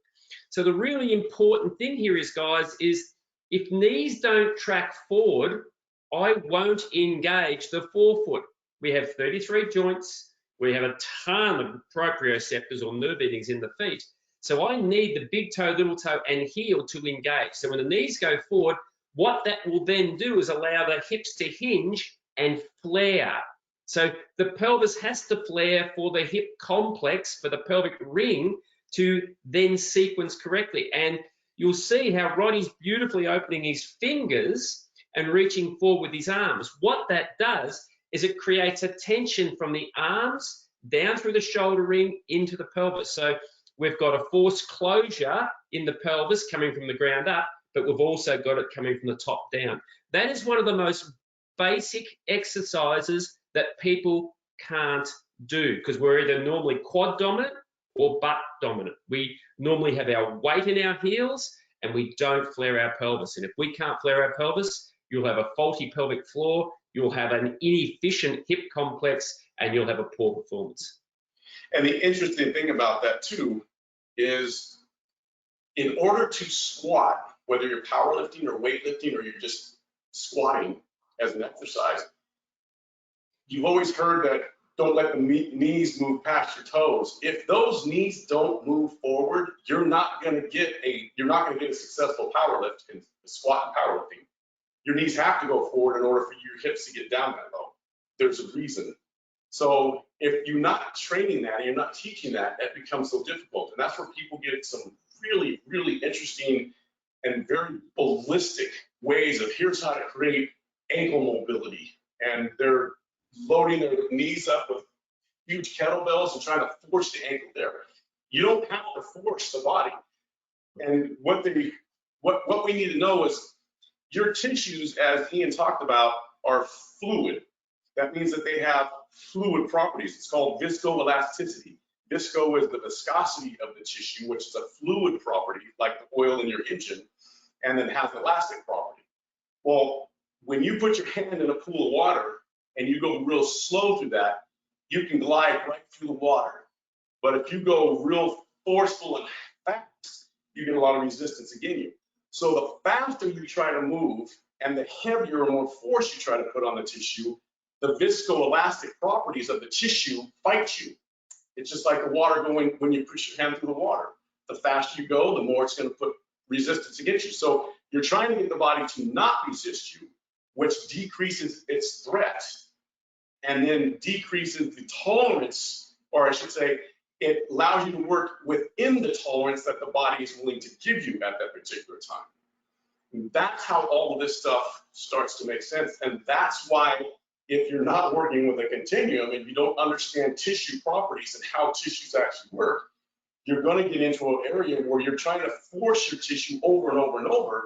So the really important thing here is, guys, is if knees don't track forward, I won't engage the forefoot. We have 33 joints. We have a ton of proprioceptors or nerve endings in the feet. So I need the big toe, little toe, and heel to engage. So when the knees go forward, what that will then do is allow the hips to hinge and flare. So the pelvis has to flare for the hip complex, for the pelvic ring, to then sequence correctly. And you'll see how Roddy's beautifully opening his fingers and reaching forward with his arms. What that does is it creates a tension from the arms down through the shoulder ring into the pelvis. So we've got a forced closure in the pelvis coming from the ground up, but we've also got it coming from the top down. That is one of the most basic exercises that people can't do because we're either normally quad dominant or butt dominant. We normally have our weight in our heels and we don't flare our pelvis. And if we can't flare our pelvis, you'll have a faulty pelvic floor, you'll have an inefficient hip complex, and you'll have a poor performance. And the interesting thing about that too is in order to squat, whether you're powerlifting or weightlifting or you're just squatting as an exercise, you've always heard that don't let the knees move past your toes. If those knees don't move forward, you're not going to get a successful power lift in squat and powerlifting. Your knees have to go forward in order for your hips to get down that low. There's a reason. So if you're not training that and you're not teaching that, that becomes so difficult. And that's where people get some really, really interesting and very ballistic ways of here's how to create ankle mobility. And they're loading their knees up with huge kettlebells and trying to force the ankle there. You don't have to force the body. And what we need to know is your tissues, as Ian talked about, are fluid. That means that they have fluid properties. It's called viscoelasticity. Visco is the viscosity of the tissue, which is a fluid property, like the oil in your engine, and then has elastic property. Well, when you put your hand in a pool of water and you go real slow through that, you can glide right through the water. But if you go real forceful and fast, you get a lot of resistance against you. So the faster you try to move and the heavier or more force you try to put on the tissue, the viscoelastic properties of the tissue fight you. It's just like the water going when you push your hand through the water. The faster you go, the more it's going to put resistance against you. So you're trying to get the body to not resist you, which decreases its threat and then decreases the tolerance, or I should say, it allows you to work within the tolerance that the body is willing to give you at that particular time. And that's how all of this stuff starts to make sense. And that's why if you're not working with a continuum and you don't understand tissue properties and how tissues actually work, you're going to get into an area where you're trying to force your tissue over and over and over.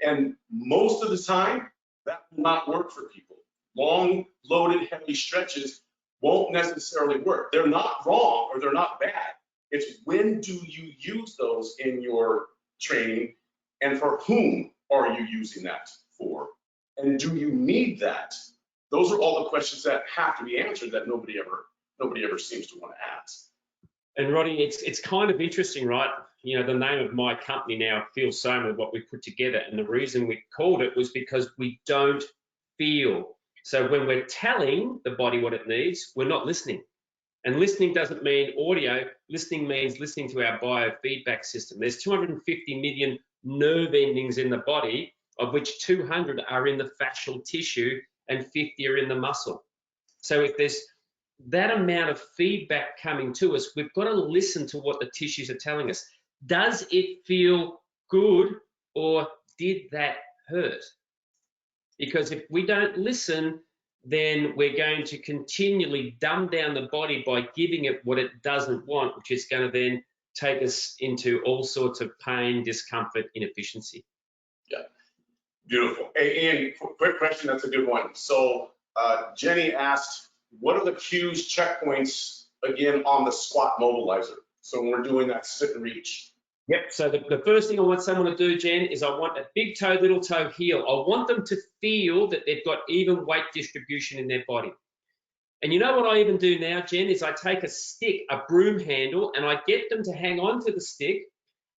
And most of the time, that will not work for people. Long, loaded, heavy stretches won't necessarily work. They're not wrong or they're not bad. It's when do you use those in your training and for whom are you using that for? And do you need that? Those are all the questions that have to be answered that nobody ever seems to want to ask. And Roddy, it's kind of interesting, right? You know, the name of my company now feels same with what we put together. And the reason we called it was because we don't feel. So when we're telling the body what it needs, we're not listening. And listening doesn't mean audio. Listening means listening to our biofeedback system. There's 250 million nerve endings in the body, of which 200 are in the fascial tissue and 50 are in the muscle. So if there's that amount of feedback coming to us, we've got to listen to what the tissues are telling us. Does it feel good, or did that hurt? Because if we don't listen, then we're going to continually dumb down the body by giving it what it doesn't want, which is going to then take us into all sorts of pain, discomfort, inefficiency. Yeah, beautiful. Hey, Ian, quick question, that's a good one. So Jenny asked, what are the cues, checkpoints, again, on the squat mobilizer? So when we're doing that sit and reach. Yep, so the first thing I want someone to do, Jen, is I want a big toe, little toe heel. I want them to feel that they've got even weight distribution in their body. And you know what I even do now, Jen, is I take a stick, a broom handle, and I get them to hang on to the stick,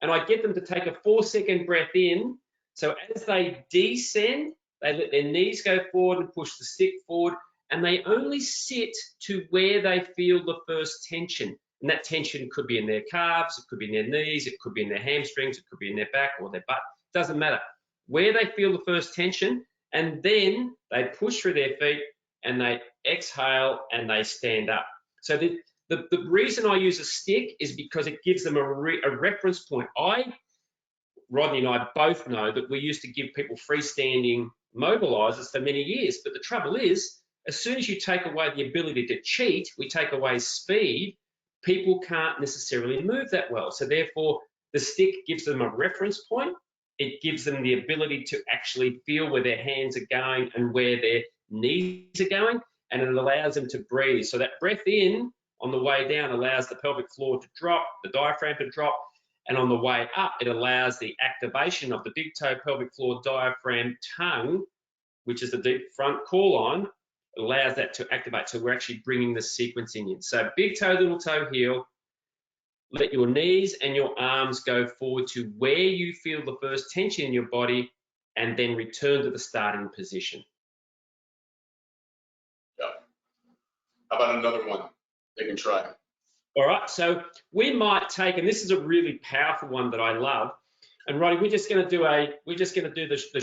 and I get them to take a 4-second breath in. So as they descend, they let their knees go forward and push the stick forward, and they only sit to where they feel the first tension. And that tension could be in their calves, it could be in their knees, it could be in their hamstrings, it could be in their back or their butt. It doesn't matter. Where they feel the first tension, and then they push through their feet and they exhale and they stand up. So the reason I use a stick is because it gives them a reference point. Rodney and I both know that we used to give people freestanding mobilizers for many years, but the trouble is, as soon as you take away the ability to cheat, we take away speed, people can't necessarily move that well. So therefore, the stick gives them a reference point. It gives them the ability to actually feel where their hands are going and where their knees are going, and it allows them to breathe. So that breath in on the way down allows the pelvic floor to drop, the diaphragm to drop, and on the way up, it allows the activation of the big toe, pelvic floor, diaphragm, tongue, which is the deep front core line. It allows that to activate. So we're actually bringing the sequencing in. So big toe, little toe, heel. Let your knees and your arms go forward to where you feel the first tension in your body, and then return to the starting position. Yeah. How about another one they can try? All right, so we might take, and this is a really powerful one that I love. And Roddy, we're just going to do the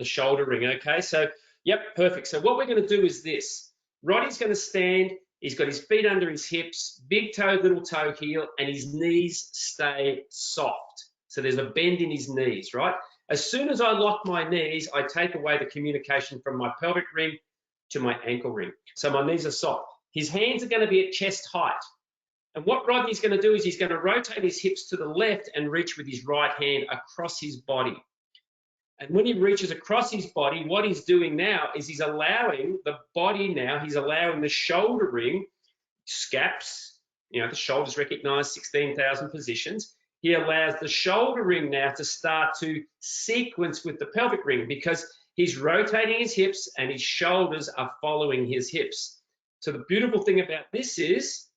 shoulder ring. Okay, so yep, perfect. So what we're going to do is this. Roddy's going to stand. He's got his feet under his hips, big toe, little toe, heel, and his knees stay soft. So there's a bend in his knees, right? As soon as I lock my knees, I take away the communication from my pelvic ring to my ankle ring. So my knees are soft. His hands are going to be at chest height. And what Rodney's going to do is he's going to rotate his hips to the left and reach with his right hand across his body. And when he reaches across his body, what he's doing now is he's allowing the body now, he's allowing the shoulder ring, scaps, you know, the shoulders recognize 16,000 positions. He allows the shoulder ring now to start to sequence with the pelvic ring because he's rotating his hips and his shoulders are following his hips. So the beautiful thing about this is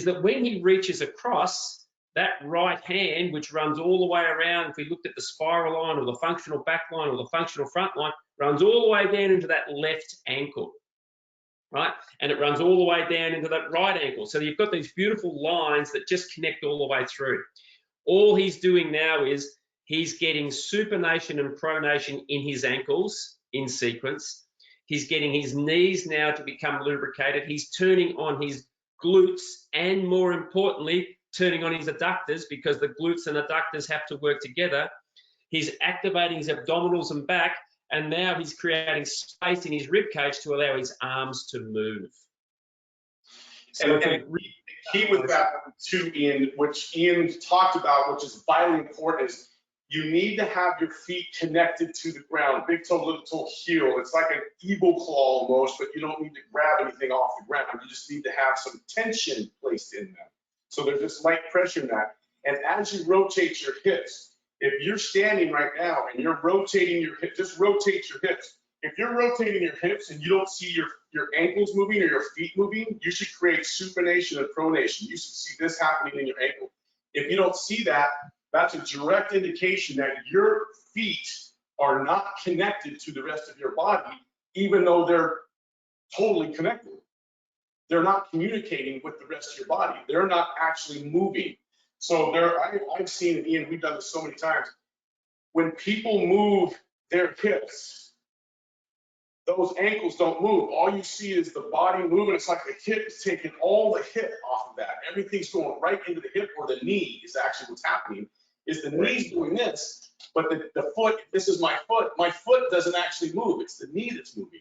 that when he reaches across, that right hand, which runs all the way around, if we looked at the spiral line or the functional back line or the functional front line, runs all the way down into that left ankle, right? And it runs all the way down into that right ankle. So you've got these beautiful lines that just connect all the way through. All he's doing now is he's getting supination and pronation in his ankles in sequence. He's getting his knees now to become lubricated. He's turning on his glutes and, more importantly, turning on his adductors because the glutes and adductors have to work together. He's activating his abdominals and back, and now he's creating space in his rib cage to allow his arms to move. So and key with that too, Ian, which Ian talked about, which is vitally important, is you need to have your feet connected to the ground, big toe, little toe, heel. It's like an eagle claw almost, but you don't need to grab anything off the ground. You just need to have some tension placed in them. So there's this light pressure in that. And as you rotate your hips, if you're standing right now and you're rotating your hips, just rotate your hips. If you're rotating your hips and you don't see your ankles moving or your feet moving, you should create supination and pronation. You should see this happening in your ankle. If you don't see that, that's a direct indication that your feet are not connected to the rest of your body, even though they're totally connected. They're not communicating with the rest of your body. They're not actually moving. So I've seen it, Ian, we've done this so many times. When people move their hips, those ankles don't move. All you see is the body moving. It's like the hip is taking all the hip off of that. Everything's going right into the hip, or the knee is actually what's happening, is the knee's doing this, but the foot, this is my foot doesn't actually move. It's the knee that's moving.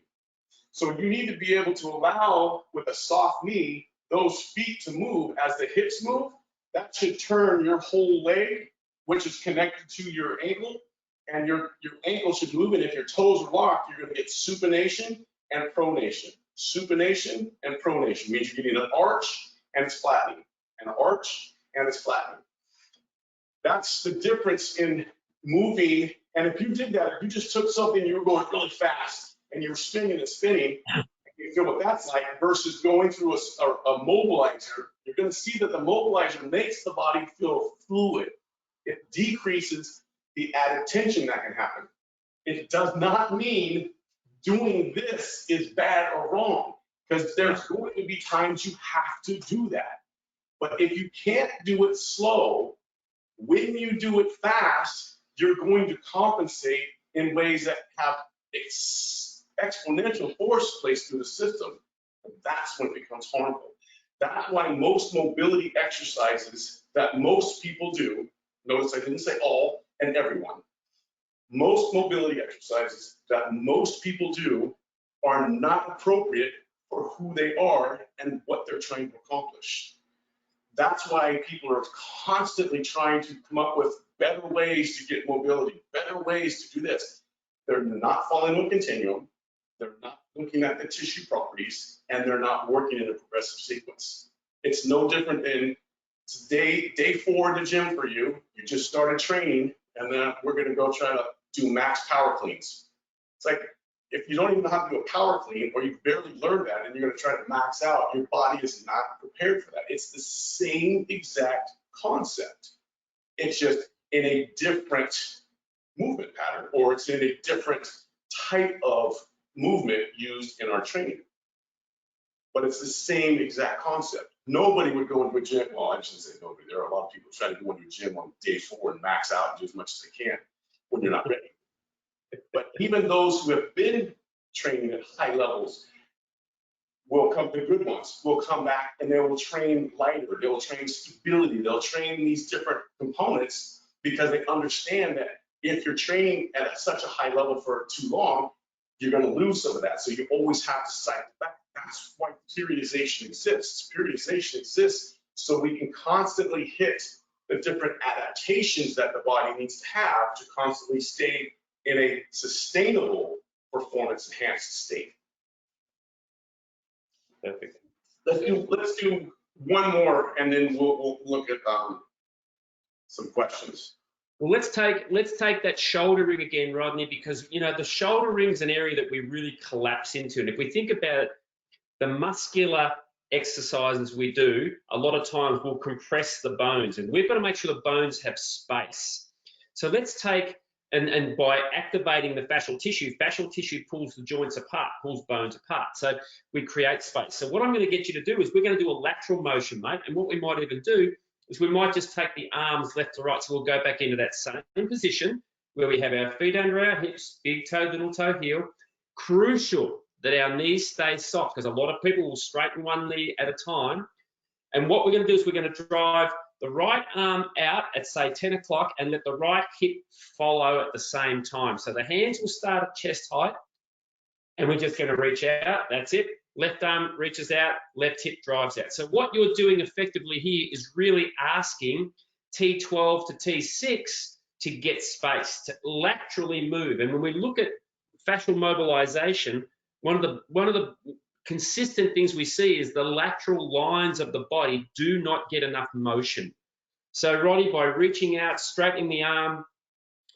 So you need to be able to allow, with a soft knee, those feet to move. As the hips move, that should turn your whole leg, which is connected to your ankle, and your ankle should move. And if your toes are locked, you're going to get supination and pronation. Supination and pronation means you're getting an arch and it's flattening, an arch and it's flattening. That's the difference in moving. And if you did that, if you just took something, you were going really fast and you were spinning and spinning, you feel what that's like, versus going through a mobilizer, you're going to see that the mobilizer makes the body feel fluid. It decreases the added tension that can happen. It does not mean doing this is bad or wrong, because there's going to be times you have to do that. But if you can't do it slow, when you do it fast, you're going to compensate in ways that have exponential force placed through the system. And that's when it becomes harmful. That's why most mobility exercises that most people do, notice I didn't say all and everyone, most mobility exercises that most people do are not appropriate for who they are and what they're trying to accomplish. That's why people are constantly trying to come up with better ways to get mobility, better ways to do this. They're not following a continuum, they're not looking at the tissue properties, and they're not working in a progressive sequence. It's no different than day 4 in the gym for you. You just started training, and then we're gonna go try to do max power cleans. It's like, if you don't even know how to do a power clean, or you've barely learned that, and you're gonna try to max out, your body is not prepared for that. It's the same exact concept. It's just in a different movement pattern, or it's in a different type of movement used in our training. But it's the same exact concept. Nobody would go into a gym, well, I shouldn't say nobody, there are a lot of people trying to go into a gym on day 4 and max out and do as much as they can when you're not ready. But even those who have been training at high levels will come, the good ones will come back and they will train lighter, they will train stability, they'll train these different components, because they understand that if you're training at such a high level for too long, you're going to lose some of that. So you always have to cycle back. That's why periodization exists. Periodization exists so we can constantly hit the different adaptations that the body needs to have to constantly stay in a sustainable performance enhanced state. Perfect. Let's do one more, and then we'll look at some questions. Well, let's take that shoulder ring again, Rodney, because the shoulder ring is an area that we really collapse into. And if we think about it, the muscular exercises we do, a lot of times we'll compress the bones, and we've got to make sure the bones have space. So let's take, and by activating the fascial tissue pulls the joints apart, pulls bones apart. So we create space. So what I'm going to get you to do is we're going to do a lateral motion, mate. And what we might even do is we might just take the arms left to right. So we'll go back into that same position where we have our feet under our hips, big toe, little toe, heel. Crucial that our knees stay soft, because a lot of people will straighten one knee at a time. And what we're going to do is we're going to drive the right arm out at, say, 10 o'clock and let the right hip follow at the same time. So the hands will start at chest height, and we're just going to reach out. That's it. Left arm reaches out, left hip drives out. So what you're doing effectively here is really asking T12 to T6 to get space, to laterally move. And when we look at fascial mobilization, one of the consistent things we see is the lateral lines of the body do not get enough motion. So Roddy, by reaching out, straightening the arm,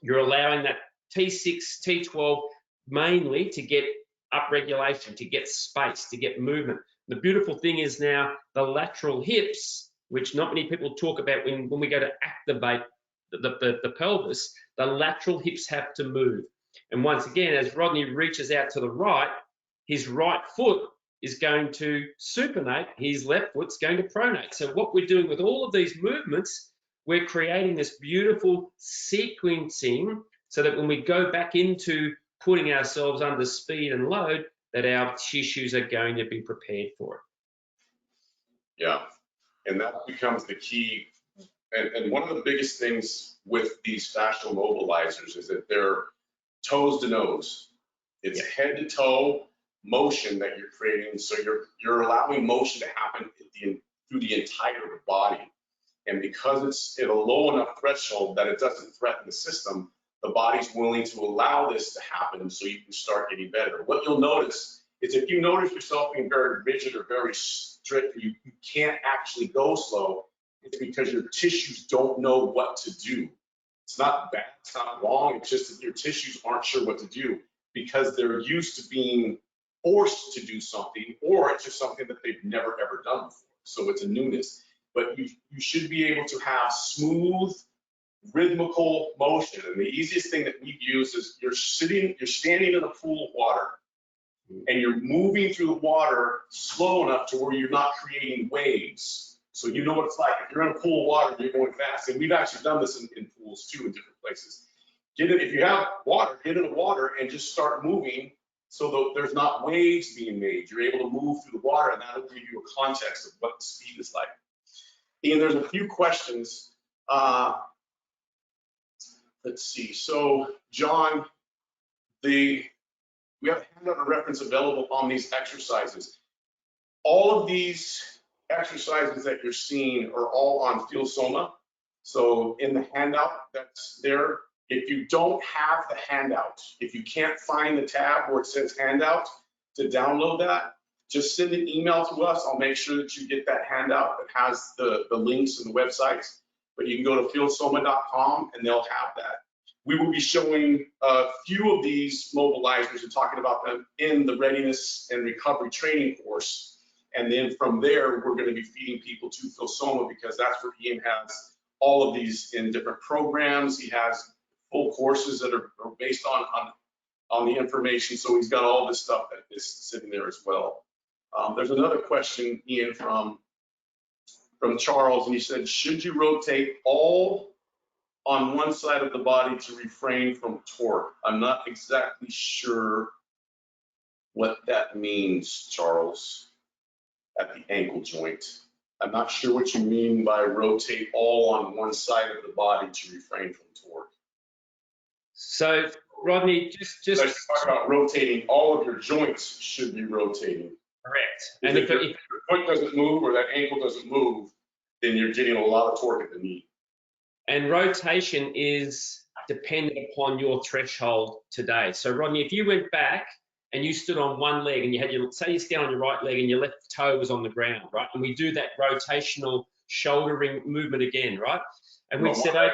you're allowing that T6, T12 mainly to get upregulation, to get space, to get movement. The beautiful thing is now the lateral hips, which not many people talk about when we go to activate the pelvis, the lateral hips have to move. And once again, as Rodney reaches out to the right, his right foot is going to supinate, his left foot's going to pronate. So what we're doing with all of these movements, we're creating this beautiful sequencing so that when we go back into putting ourselves under speed and load, that our tissues are going to be prepared for it. Yeah, and that becomes the key. And one of the biggest things with these fascial mobilizers is that they're toes to nose. It's head to toe motion that you're creating. So you're allowing motion to happen through the entire body. And because it's at a low enough threshold that it doesn't threaten the system, the body's willing to allow this to happen so you can start getting better. What you'll notice is if you notice yourself being very rigid or very strict, you can't actually go slow, it's because your tissues don't know what to do. It's not bad, it's not wrong, it's just that your tissues aren't sure what to do because they're used to being forced to do something, or it's just something that they've never ever done before. So it's a newness. But you should be able to have smooth, rhythmical motion. And the easiest thing that we use is you're standing in a pool of water and you're moving through the water slow enough to where you're not creating waves. So you know what it's like. If you're in a pool of water, you're going fast. And we've actually done this in pools too, in different places. If you have water, get in the water and just start moving so that there's not waves being made. You're able to move through the water, and that'll give you a context of what the speed is like. Ian, there's a few questions. Let's see. So, John, we have a handout and reference available on these exercises. All of these exercises that you're seeing are all on FieldSoma. So in the handout that's there, if you don't have the handout, if you can't find the tab where it says handout to download that, just send an email to us. I'll make sure that you get that handout that has the links and the websites. But you can go to fieldsoma.com and they'll have that. We will be showing a few of these mobilizers and talking about them in the readiness and recovery training course. And then from there, we're going to be feeding people to FieldSoma because that's where Ian has all of these in different programs. He has full courses that are based on the information. So he's got all this stuff that is sitting there as well. There's another question, Ian, from Charles, and he said, should you rotate all on one side of the body to refrain from torque? I'm not exactly sure what that means, Charles, at the ankle joint. I'm not sure what you mean by rotate all on one side of the body to refrain from torque. So, Rodney, just talk about rotating. All of your joints should be rotating. Correct. And if your foot doesn't move or that ankle doesn't move, then you're getting a lot of torque at the knee. And rotation is dependent upon your threshold today. So, Rodney, if you went back and you stood on one leg and you had say you stand on your right leg and your left toe was on the ground, right? And we do that rotational shouldering movement again, right? And we said, okay,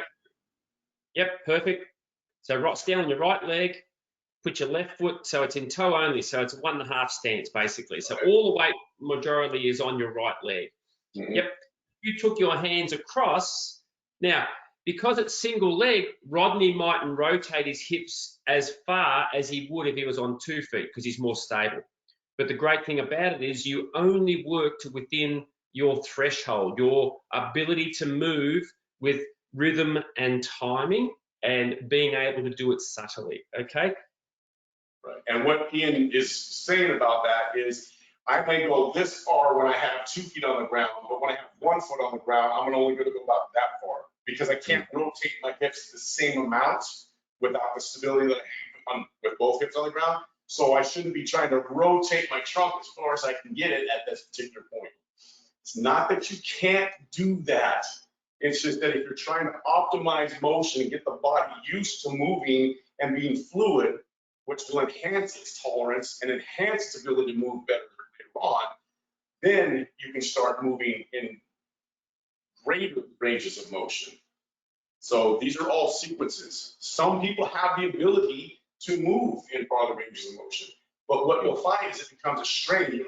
yep, perfect. So stay on your right leg, put your left foot, so it's in toe only, so it's a 1.5 stance basically. So all the weight majority is on your right leg. Mm-hmm. Yep. You took your hands across. Now, because it's single leg, Rodney mightn't rotate his hips as far as he would if he was on 2 feet because he's more stable. But the great thing about it is you only work to within your threshold, your ability to move with rhythm and timing and being able to do it subtly, okay? Right, and what Ian is saying about that is I may go this far when I have 2 feet on the ground, but when I have 1 foot on the ground, I'm only going to go about that far because I can't rotate my hips the same amount without the stability that I have with both hips on the ground. So I shouldn't be trying to rotate my trunk as far as I can get it at this particular point. It's not that you can't do that. It's just that if you're trying to optimize motion and get the body used to moving and being fluid, which will enhance its tolerance and enhance its ability to move better later on, then you can start moving in greater ranges of motion. So these are all sequences. Some people have the ability to move in farther ranges of motion, but what you'll find is it becomes a strain. You're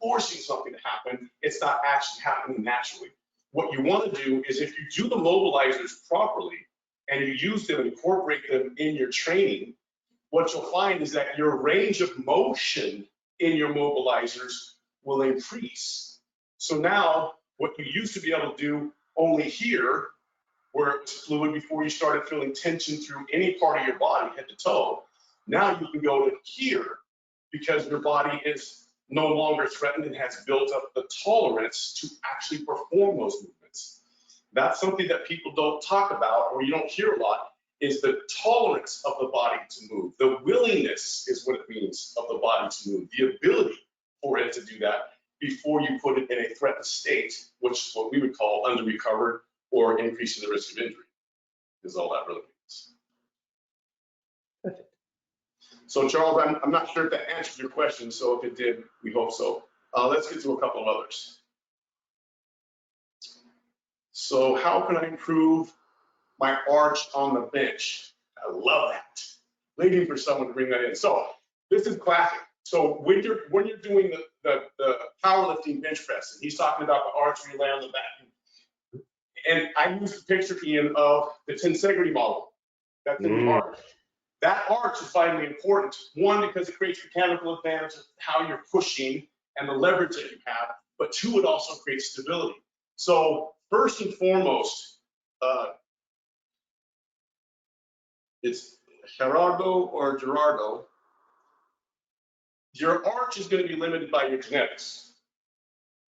forcing something to happen. It's not actually happening naturally. What you want to do is if you do the mobilizers properly and you use them and incorporate them in your training, what you'll find is that your range of motion in your mobilizers will increase. So now what you used to be able to do only here, where it was fluid before you started feeling tension through any part of your body, head to toe, Now you can go to here because your body is no longer threatened and has built up the tolerance to actually perform those movements. That's something that people don't talk about, or you don't hear a lot, is the tolerance of the body to move. The willingness is what it means of the body to move, the ability for it to do that before you put it in a threatened state, which is what we would call under-recovered or increasing the risk of injury, is all that really means. Perfect. So Charles, I'm not sure if that answers your question, so if it did, we hope so. Let's get to a couple of others. So how can I improve my arch on the bench? I love that. Waiting for someone to bring that in. So this is classic. So when you're doing the powerlifting bench press, and he's talking about the arch where you lay on the back. And I use the picture, Ian, of the tensegrity model. That's in the arch. That arch is vitally important. One, because it creates mechanical advantage of how you're pushing and the leverage that you have. But two, it also creates stability. So first and foremost, it's Gerardo or Gerardo. Your arch is going to be limited by your genetics.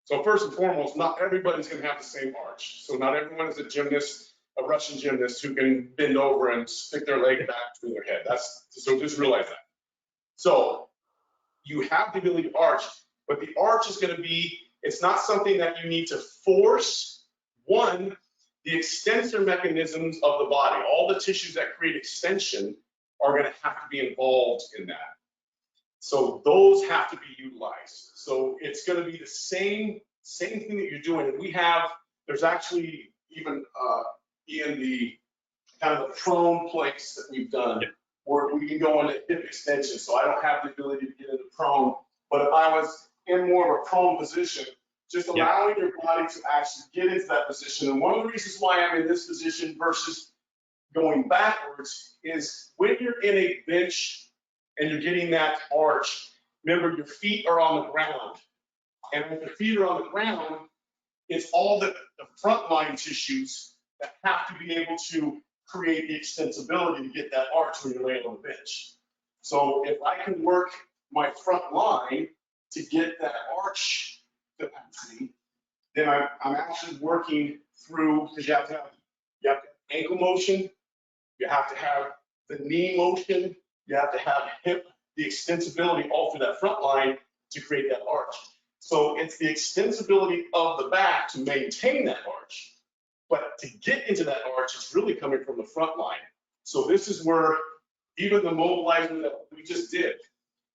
So first and foremost, not everybody's going to have the same arch. So not everyone is a gymnast, a Russian gymnast who can bend over and stick their leg back between their head. So just realize that. So you have the ability to arch, but the arch is going to be, it's not something that you need to force. One, the extensor mechanisms of the body, all the tissues that create extension are going to have to be involved in that. So those have to be utilized. So it's going to be the same thing that you're doing. And there's actually even in the kind of the prone place that we've done, where we can go into hip extension. So I don't have the ability to get into prone, but if I was in more of a prone position, just allowing your body to actually get into that position. And one of the reasons why I'm in this position versus going backwards is when you're in a bench and you're getting that arch, remember your feet are on the ground. And when your feet are on the ground, it's all the frontline tissues that have to be able to create the extensibility to get that arch when you're laying on the bench. So if I can work my front line to get that arch capacity, then I'm actually working through, because you have to have ankle motion, you have to have the knee motion, you have to have hip, the extensibility all through that front line to create that arch. So it's the extensibility of the back to maintain that arch. But to get into that arch, it's really coming from the front line. So this is where even the mobilizer that we just did,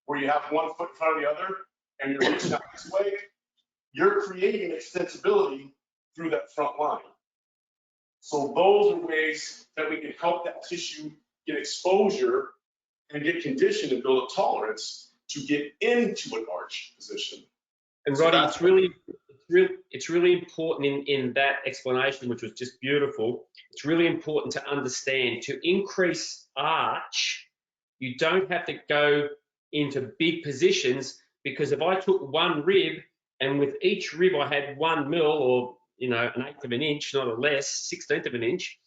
where you have one foot in front of the other and you're reaching out this way, you're creating extensibility through that front line. So those are ways that we can help that tissue get exposure and get conditioned and build a tolerance to get into an arch position. And Roddy, it's really important in that explanation, which was just beautiful. It's really important to understand, to increase arch, you don't have to go into big positions, because if I took one rib and with each rib I had 1 mil, or an 1/8 of an inch, not a less, 1/16 of an inch,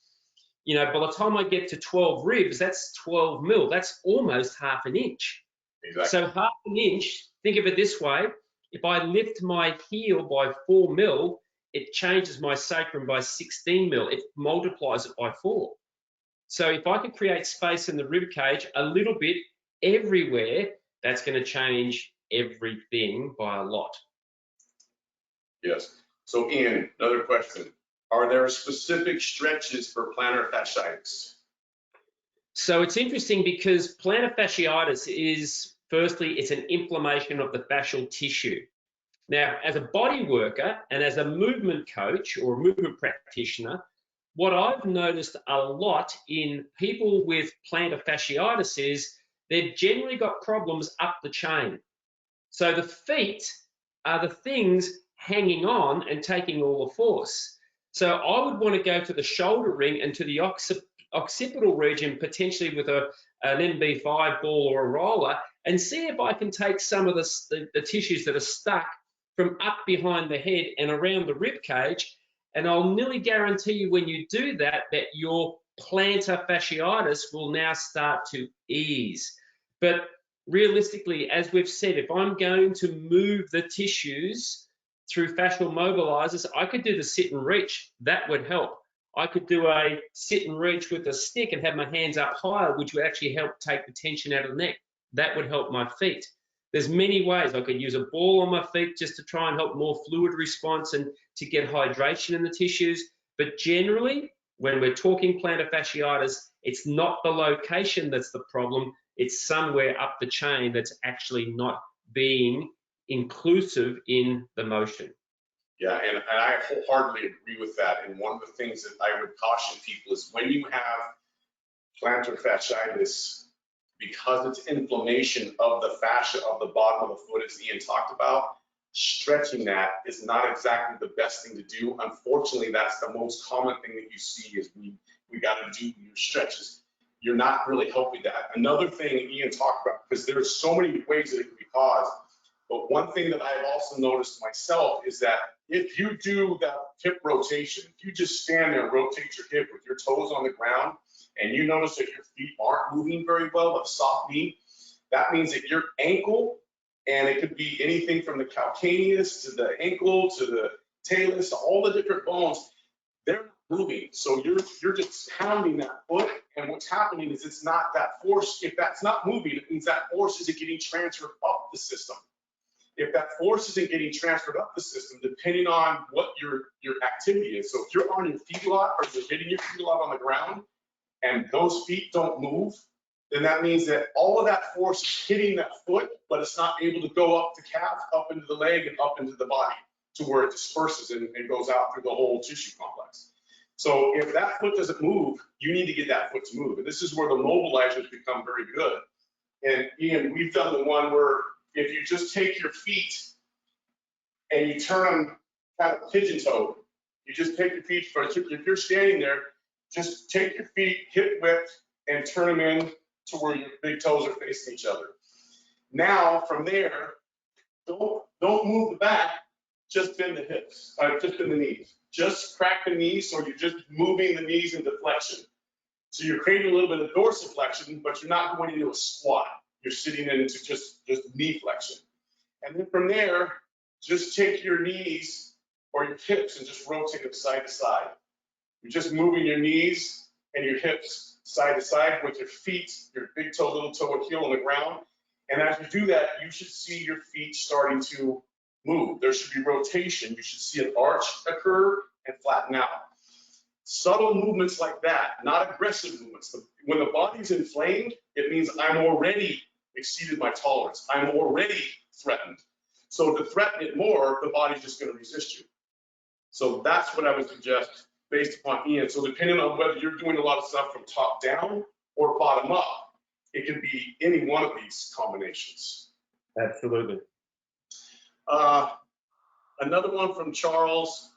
by the time I get to 12 ribs, that's 12 mil. That's almost half an inch. Exactly. So half an inch, think of it this way. If I lift my heel by 4 mil, it changes my sacrum by 16 mil. It multiplies it by 4. So if I can create space in the rib cage a little bit everywhere, that's going to change everything by a lot. Yes. So Ian, another question. Are there specific stretches for plantar fasciitis? So it's interesting because plantar fasciitis is, firstly, it's an inflammation of the fascial tissue. Now, as a body worker and as a movement coach or a movement practitioner, what I've noticed a lot in people with plantar fasciitis is they've generally got problems up the chain. So the feet are the things hanging on and taking all the force. So I would want to go to the shoulder ring and to the occipital region, potentially with an NB5 ball or a roller, and see if I can take some of the tissues that are stuck from up behind the head and around the rib cage. And I'll nearly guarantee you when you do that, that your plantar fasciitis will now start to ease. But realistically, as we've said, if I'm going to move the tissues through fascial mobilizers, I could do the sit and reach. That would help. I could do a sit and reach with a stick and have my hands up higher, which would actually help take the tension out of the neck. That would help my feet. There's many ways. I could use a ball on my feet just to try and help more fluid response and to get hydration in the tissues. But generally, when we're talking plantar fasciitis, it's not the location that's the problem. It's somewhere up the chain that's actually not being inclusive in the motion. Yeah, and I wholeheartedly agree with that. And one of the things that I would caution people is when you have plantar fasciitis, because it's inflammation of the fascia of the bottom of the foot, as Ian talked about, stretching that is not exactly the best thing to do. Unfortunately, that's the most common thing that you see is we got to do your stretches. You're not really helping that. Another thing Ian talked about, because there's so many ways that it can be caused, but one thing that I've also noticed myself is that if you do that hip rotation, if you just stand there and rotate your hip with your toes on the ground, and you notice that your feet aren't moving very well, a soft knee, that means that your ankle, and it could be anything from the calcaneus to the ankle to the talus, to all the different bones, they're not moving. So you're just pounding that foot, and what's happening is it's not that force. If that's not moving, it means that force isn't getting transferred up the system. If that force isn't getting transferred up the system, depending on what your activity is. So if you're on your feet a lot, or you're hitting your feet a lot on the ground, and those feet don't move, then that means that all of that force is hitting that foot, but it's not able to go up the calf, up into the leg, and up into the body to where it disperses and goes out through the whole tissue complex. So if that foot doesn't move, you need to get that foot to move. And this is where the mobilizers become very good. And Ian, we've done the one where if you just take your feet and you turn them kind of pigeon-toed, you just take your feet, if you're standing there, just take your feet hip width and turn them in to where your big toes are facing each other. Now, from there, don't move the back, just bend the hips, just bend the knees. Just crack the knees, so you're just moving the knees into flexion. So you're creating a little bit of dorsiflexion, but you're not going into a squat. You're sitting into just knee flexion. And then from there, just take your knees or your hips and just rotate them side to side. You're just moving your knees and your hips side to side with your feet, your big toe, little toe, and heel on the ground. And as you do that, you should see your feet starting to move. There should be rotation. You should see an arch occur and flatten out. Subtle movements like that, not aggressive movements. When the body's inflamed, it means I'm already exceeded my tolerance. I'm already threatened. So to threaten it more, the body's just going to resist you. So that's what I would suggest based upon Ian. So depending on whether you're doing a lot of stuff from top down or bottom up, it can be any one of these combinations. Absolutely. Another one from Charles.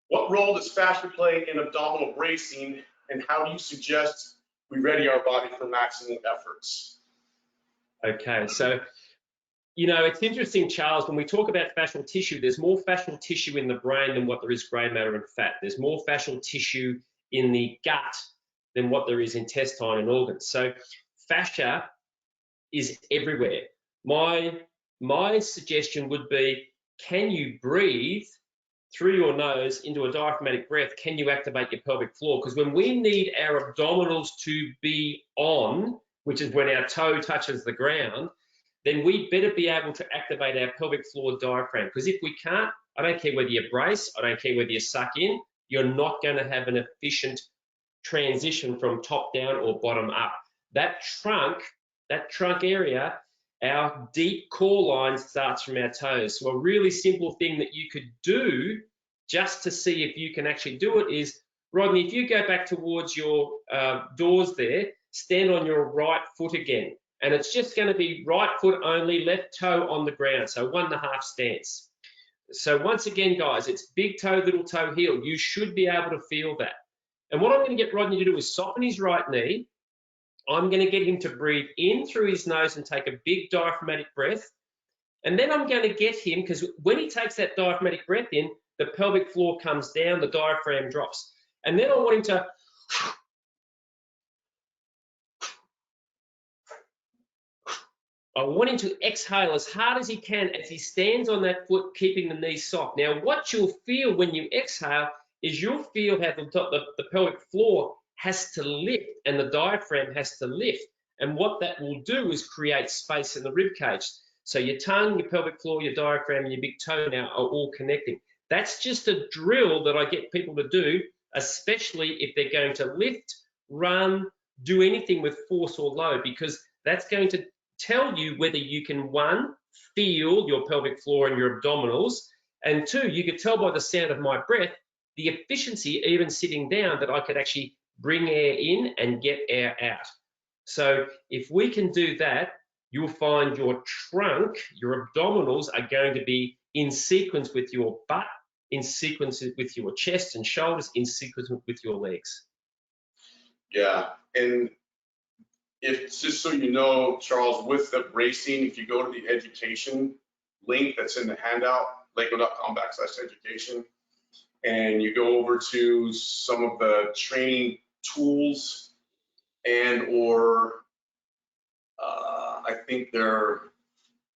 What role does fascia play in abdominal bracing, and how do you suggest we ready our body for maximum efforts? Okay, so, it's interesting, Charles, when we talk about fascial tissue, there's more fascial tissue in the brain than what there is grey matter and fat. There's more fascial tissue in the gut than what there is intestine and organs. So fascia is everywhere. My suggestion would be, can you breathe through your nose into a diaphragmatic breath? Can you activate your pelvic floor? Because when we need our abdominals to be on, which is when our toe touches the ground, then we better be able to activate our pelvic floor diaphragm. Because if we can't, I don't care whether you brace, I don't care whether you suck in, you're not going to have an efficient transition from top down or bottom up. That trunk area, our deep core line starts from our toes. So a really simple thing that you could do just to see if you can actually do it is, Rodney, if you go back towards your doors there, stand on your right foot again. And it's just going to be right foot only, left toe on the ground. So 1.5 stance. So once again, guys, it's big toe, little toe, heel. You should be able to feel that. And what I'm going to get Rodney to do is soften his right knee. I'm going to get him to breathe in through his nose and take a big diaphragmatic breath. And then I'm going to get him, because when he takes that diaphragmatic breath in, the pelvic floor comes down, the diaphragm drops. And then I want him to I want him to exhale as hard as he can as he stands on that foot, keeping the knees soft. Now, what you'll feel when you exhale is you'll feel how the pelvic floor has to lift and the diaphragm has to lift. And what that will do is create space in the rib cage. So your tongue, your pelvic floor, your diaphragm, and your big toe now are all connecting. That's just a drill that I get people to do, especially if they're going to lift, run, do anything with force or load, because that's going to tell you whether you can, one, feel your pelvic floor and your abdominals, and two, you could tell by the sound of my breath, the efficiency, even sitting down, that I could actually bring air in and get air out. So if we can do that, you'll find your trunk, your abdominals are going to be in sequence with your butt, in sequence with your chest and shoulders, in sequence with your legs. Yeah, and if, just so you know, Charles, with the bracing, if you go to the education link that's in the handout, eleiko.com/education, and you go over to some of the training tools and or I think they're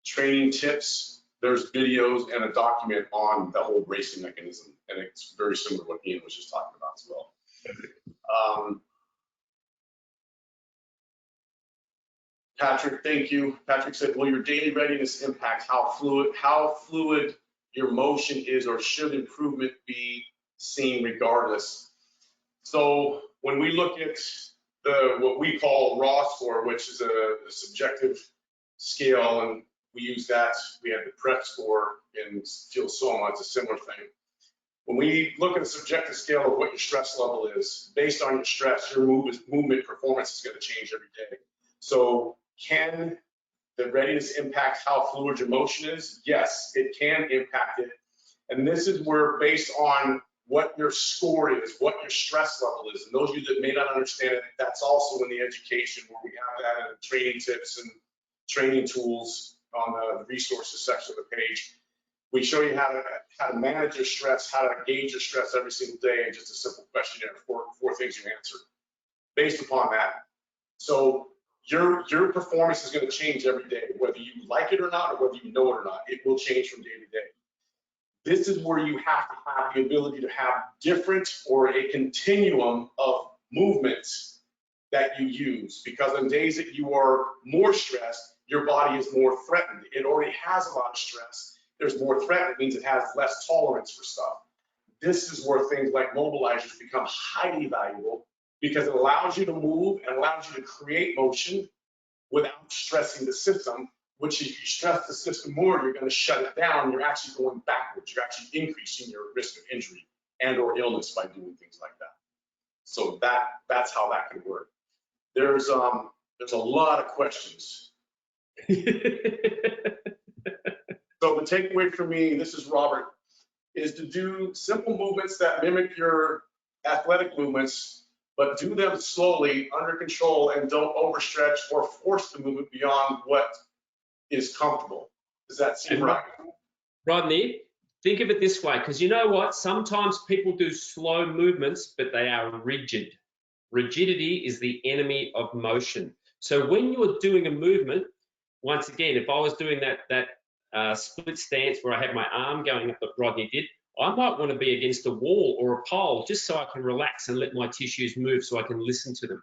training tips, there's videos and a document on the whole bracing mechanism, and it's very similar to what Ian was just talking about as well. Patrick, thank you. Patrick said, will your daily readiness impact how fluid your motion is, or should improvement be seen regardless? So when we look at what we call raw score, which is a subjective scale, and we use that, we have the prep score in field soma, it's a similar thing. When we look at a subjective scale of what your stress level is, based on your stress, your movement performance is going to change every day. So can the readiness impact how fluid your motion is? Yes, it can impact it. And this is where, based on what your score is, what your stress level is, and those of you that may not understand it, that's also in the education, where we have that in training tips and training tools on the resources section of the page. We show you how to manage your stress, how to gauge your stress every single day, and just a simple questionnaire, four things you answer based upon that. So your performance is going to change every day, whether you like it or not, or whether you know it or not. It will change from day to day. This is where you have to have the ability to have different, or a continuum of movements that you use, because on days that you are more stressed, your body is more threatened. It already has a lot of stress. There's more threat. It means it has less tolerance for stuff. This is where things like mobilizers become highly valuable, because it allows you to move and allows you to create motion without stressing the system, which if you stress the system more, you're going to shut it down. You're actually going backwards. You're actually increasing your risk of injury and or illness by doing things like that. So that's how that can work. There's a lot of questions. So the takeaway for me, this is Robert, is to do simple movements that mimic your athletic movements, but do them slowly, under control, and don't overstretch or force the movement beyond what is comfortable. Does that seem right? Rodney, think of it this way, because you know what? Sometimes people do slow movements, but they are rigid. Rigidity is the enemy of motion. So when you're doing a movement, once again, if I was doing that split stance where I had my arm going up that Rodney did, I might want to be against a wall or a pole just so I can relax and let my tissues move so I can listen to them.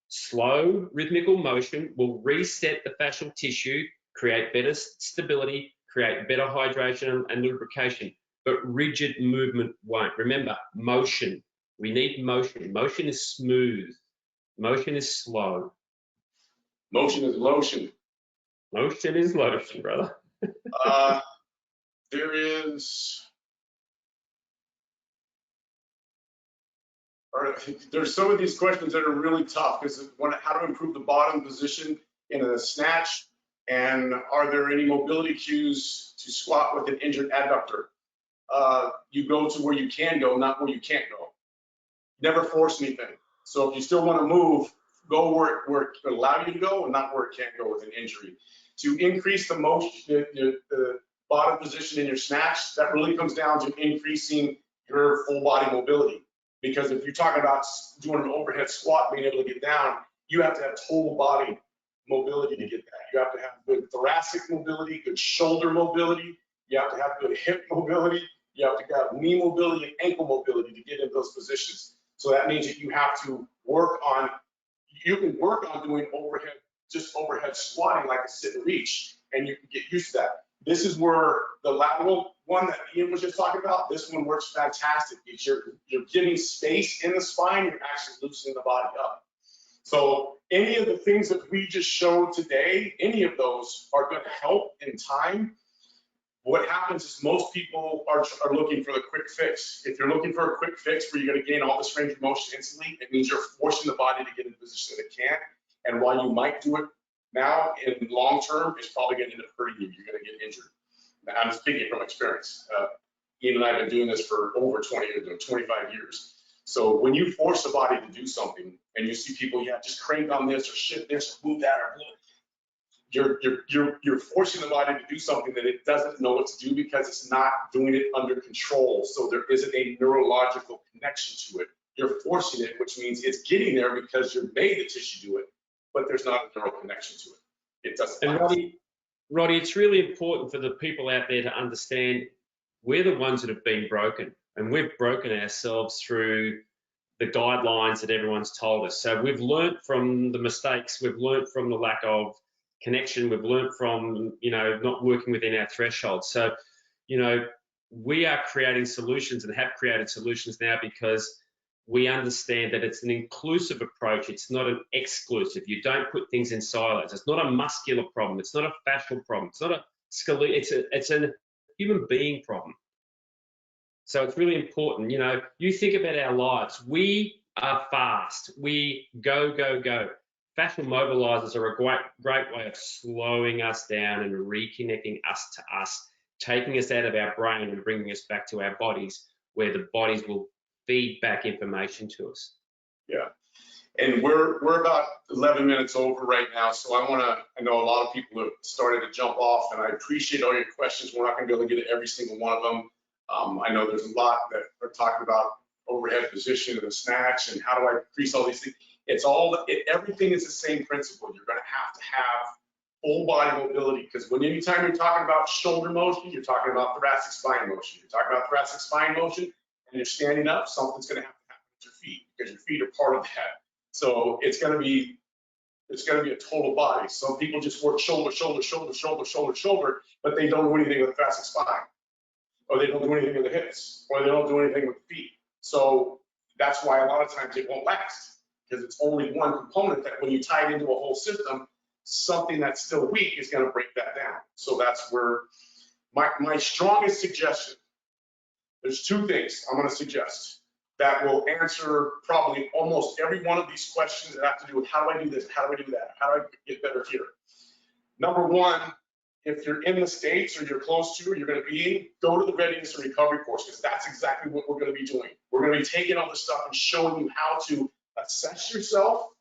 Slow rhythmical motion will reset the fascial tissue, create better stability, create better hydration and lubrication, but rigid movement won't. Remember, motion. We need motion. Motion is smooth. Motion is slow. Motion is lotion. Motion is lotion, brother. There's some of these questions that are really tough, because how to improve the bottom position in a snatch, and are there any mobility cues to squat with an injured adductor? You go to where you can go, not where you can't go. Never force anything. So if you still want to move, go where it allow you to go, and not where it can't go with an injury. To increase the motion, the bottom position in your snatch, that really comes down to increasing your full body mobility. Because if you're talking about doing an overhead squat, being able to get down, you have to have total body mobility to get that. You have to have good thoracic mobility, good shoulder mobility. You have to have good hip mobility. You have to have knee mobility and ankle mobility to get into those positions. So that means that you have to work on, you can work on doing overhead, just overhead squatting like a sit and reach, and you can get used to that. This is where the lateral one that Ian was just talking about, this one works fantastic. It's you're giving space in the spine, you're actually loosening the body up. So any of the things that we just showed today, any of those are going to help in time. What happens is most people are looking for the quick fix. If you're looking for a quick fix where you're going to gain all this range of motion instantly, it means you're forcing the body to get in a position that it can't. And while you might do it now, in long term, it's probably going to end up hurting you. You're going to get injured. Now, I'm speaking from experience. Ian and I have been doing this for over 20 years, 25 years. So when you force the body to do something, and you see people, yeah, just crank on this or shift this, or move that, or you're forcing the body to do something that it doesn't know what to do because it's not doing it under control. So there isn't a neurological connection to it. You're forcing it, which means it's getting there because you're made the tissue do it, but there's not a neural connection to it. It doesn't. And Roddy, it's really important for the people out there to understand we're the ones that have been broken, and we've broken ourselves through the guidelines that everyone's told us. So we've learned from the mistakes, we've learned from the lack of connection, we've learned from, not working within our threshold. So, we are creating solutions and have created solutions now because we understand that it's an inclusive approach. It's not an exclusive. You don't put things in silos. It's not a muscular problem. It's not a fascial problem. It's not a skeletal, it's a human being problem. So it's really important. You think about our lives. We are fast. We go, go, go. Fascial mobilizers are a great way of slowing us down and reconnecting us to us, taking us out of our brain and bringing us back to our bodies, where the bodies will feed back information to us. Yeah, and we're about 11 minutes over right now, so I know a lot of people have started to jump off, and I appreciate all your questions. We're not going to be able to get to every single one of them. I know there's a lot that are talking about overhead position and the snatch and how do I increase all these things. Everything is the same principle. You're going to have full body mobility, because anytime you're talking about shoulder motion, you're talking about thoracic spine motion. You're talking about thoracic spine motion, and you're standing up, something's going to have to happen with your feet, because your feet are part of that. So it's going to be a total body. Some people just work shoulder, shoulder, shoulder, shoulder, shoulder, shoulder, but they don't do anything with the thoracic spine, or they don't do anything with the hips, or they don't do anything with the feet. So that's why a lot of times it won't last, because it's only one component that when you tie it into a whole system, something that's still weak is going to break that down. So that's where my strongest suggestion, there's two things I'm going to suggest that will answer probably almost every one of these questions that have to do with how do I do this, how do I do that, how do I get better here. Number one, if you're in the States or you're close to or you're going to be in, go to the readiness and recovery course, because that's exactly what we're going to be doing. We're going to be taking all this stuff and showing you how to assess yourself,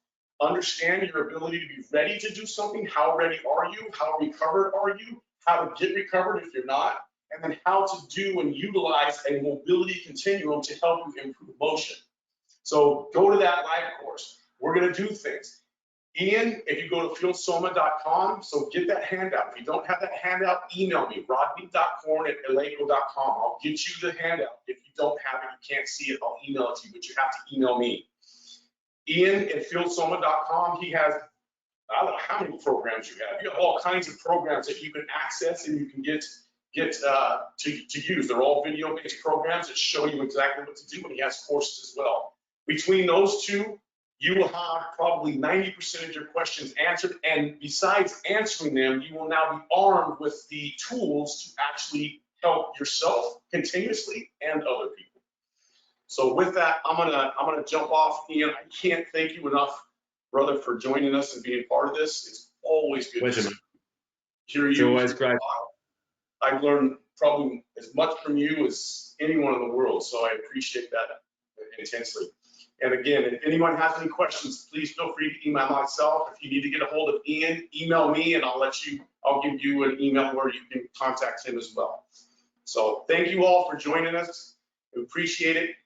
understand your ability to be ready to do something. How ready are you? How recovered are you? How to get recovered if you're not, and then how to do and utilize a mobility continuum to help you improve motion. So go to that live course. We're going to do things. Ian, if you go to fieldsoma.com, so get that handout. If you don't have that handout, email me, rodney.corn@eleiko.com. I'll get you the handout. If you don't have it, you can't see it, I'll email it to you, but you have to email me. Ian at fieldsoma.com, he has, I don't know how many programs you have. You have all kinds of programs that you can access and you can get to use. They're all video-based programs that show you exactly what to do, and he has courses as well. Between those two, you will have probably 90% of your questions answered, and besides answering them, you will now be armed with the tools to actually help yourself continuously and other people. So with that, I'm gonna jump off. Ian, I can't thank you enough, brother, for joining us and being part of this. It's always good to hear you. It's always great. I've learned probably as much from you as anyone in the world, so I appreciate that intensely. And again, if anyone has any questions, please feel free to email myself. If you need to get a hold of Ian, email me, and I'll give you an email where you can contact him as well. So thank you all for joining us. We appreciate it.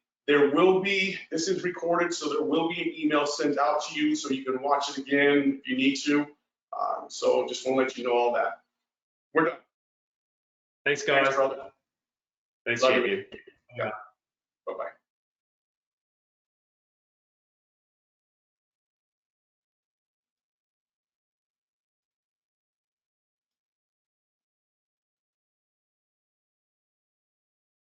This is recorded, so there will be an email sent out to you so you can watch it again if you need to. So just want to let you know all that. We're done. Thanks, Thanks, guys. brother. Thanks, Love you. champion. Yeah.